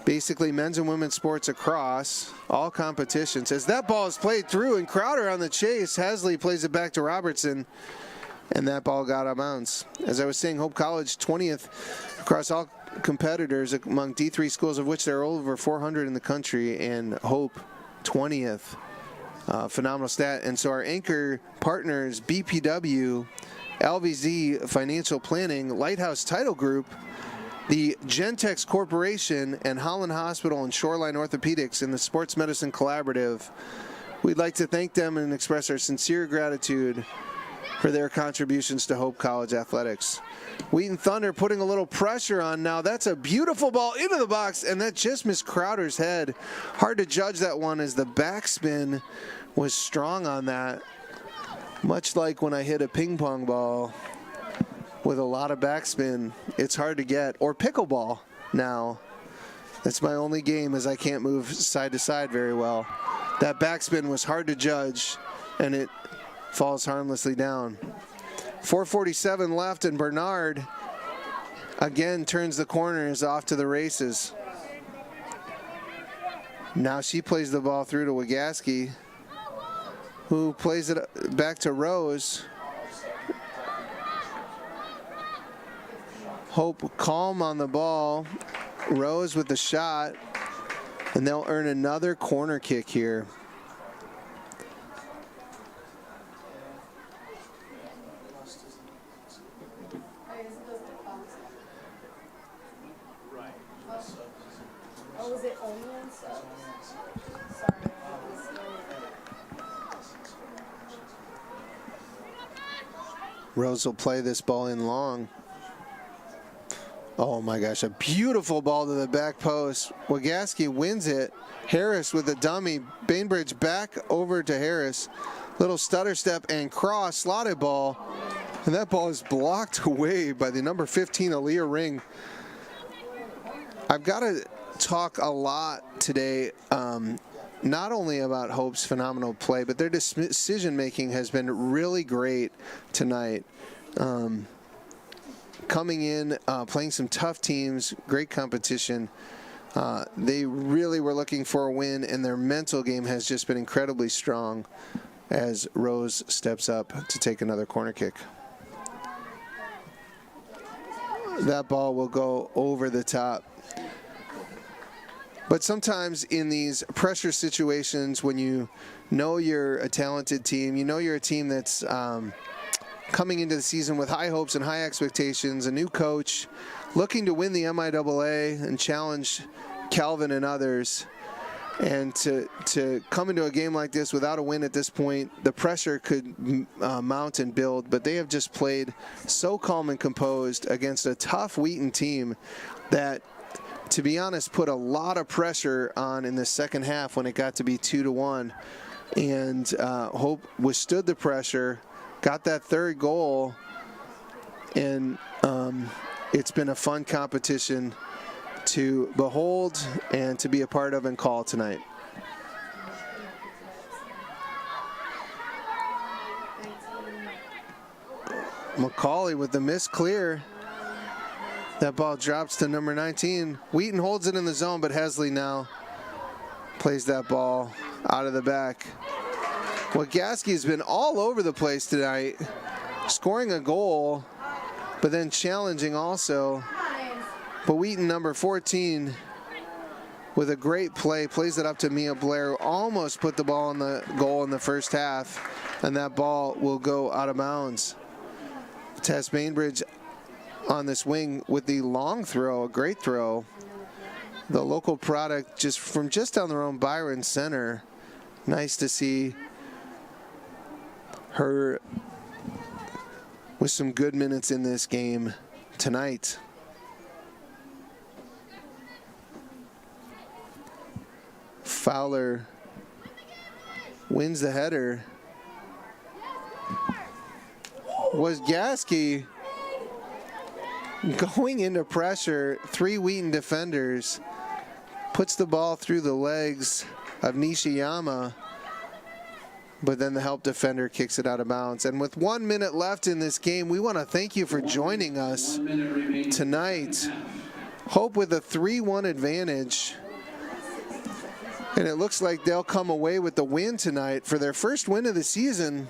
basically men's and women's sports across all competitions. As that ball is played through, and Crowder on the chase, Hasley plays it back to Robertson, and that ball got out of bounds. As I was saying, Hope College 20th across all competitors among D3 schools, of which there are over 400 in the country, and Hope 20th. Phenomenal stat. And so our anchor partners, BPW, LVZ Financial Planning, Lighthouse Title Group, the Gentex Corporation, and Holland Hospital and Shoreline Orthopedics in the Sports Medicine Collaborative, we'd like to thank them and express our sincere gratitude for their contributions to Hope College athletics. Wheaton Thunder putting a little pressure on now. That's a beautiful ball into the box, and that just missed Crowder's head. Hard to judge that one, as the backspin was strong on that. Much like when I hit a ping pong ball with a lot of backspin, it's hard to get. Or pickleball now. That's my only game, as I can't move side to side very well. That backspin was hard to judge, and it falls harmlessly down. 4:47 left, and Bernard again turns the corner, is off to the races. Now she plays the ball through to Wagaski, who plays it back to Rose. Hope calm on the ball. Rose with the shot, and they'll earn another corner kick here. Oh, is it only on subs? Rose will play this ball in long. Oh my gosh, a beautiful ball to the back post. Wagaski wins it. Harris with a dummy. Bainbridge back over to Harris. Little stutter step and cross, slotted ball. And that ball is blocked away by the number 15, Aaliyah Ring. I've got to talk a lot today, not only about Hope's phenomenal play, but their decision making has been really great tonight. Coming in, playing some tough teams, great competition. They really were looking for a win, and their mental game has just been incredibly strong as Rose steps up to take another corner kick. That ball will go over the top. But sometimes in these pressure situations, when you know you're a talented team, you know you're a team that's coming into the season with high hopes and high expectations, a new coach, looking to win the MIAA and challenge Calvin and others, And to come into a game like this without a win at this point, the pressure could mount and build, but they have just played so calm and composed against a tough Wheaton team that, to be honest, put a lot of pressure on in the second half when it got to be 2-1. And Hope withstood the pressure, got that third goal, and it's been a fun competition to behold and to be a part of and call tonight. McCauley with the miss clear. That ball drops to number 19. Wheaton holds it in the zone, but Hesley now plays that ball out of the back. Well, Gasky's been all over the place tonight, scoring a goal, but then challenging also. But Wheaton, number 14, with a great play, plays it up to Mia Blair, who almost put the ball in the goal in the first half, and that ball will go out of bounds. Tess Bainbridge on this wing with the long throw, a great throw. The local product just from just down the road, Byron Center. Nice to see her with some good minutes in this game tonight. Fowler wins the header. Was Gasky going into pressure? 3 Wheaton defenders, puts the ball through the legs of Nishiyama, but then the help defender kicks it out of bounds. And with 1 minute left in this game, we want to thank you for joining us tonight. Hope with a 3-1 advantage. And it looks like they'll come away with the win tonight for their first win of the season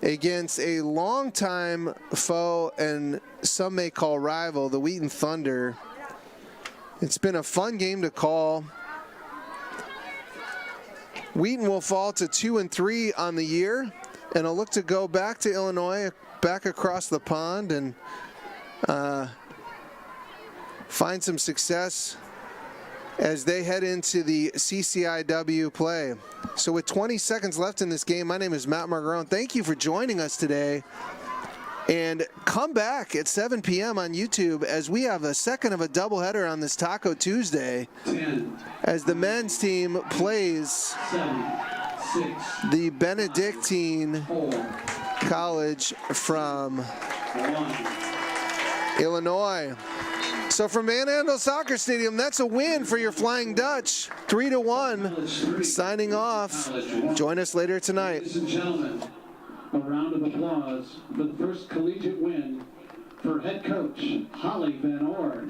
against a longtime foe and some may call rival, the Wheaton Thunder. It's been a fun game to call. Wheaton will fall to 2-3 on the year, and will look to go back to Illinois, back across the pond, and find some success as they head into the CCIW play. So with 20 seconds left in this game, my name is Matt Margarone. Thank you for joining us today. And come back at 7 p.m. on YouTube as we have a second of a doubleheader on this Taco Tuesday as the men's team plays the Benedictine College from Illinois. So from Van Andel Soccer Stadium, that's a win for your Flying Dutch, 3-1. Signing off. Join us later tonight. Ladies and gentlemen, a round of applause for the first collegiate win for head coach Holly Van Ord.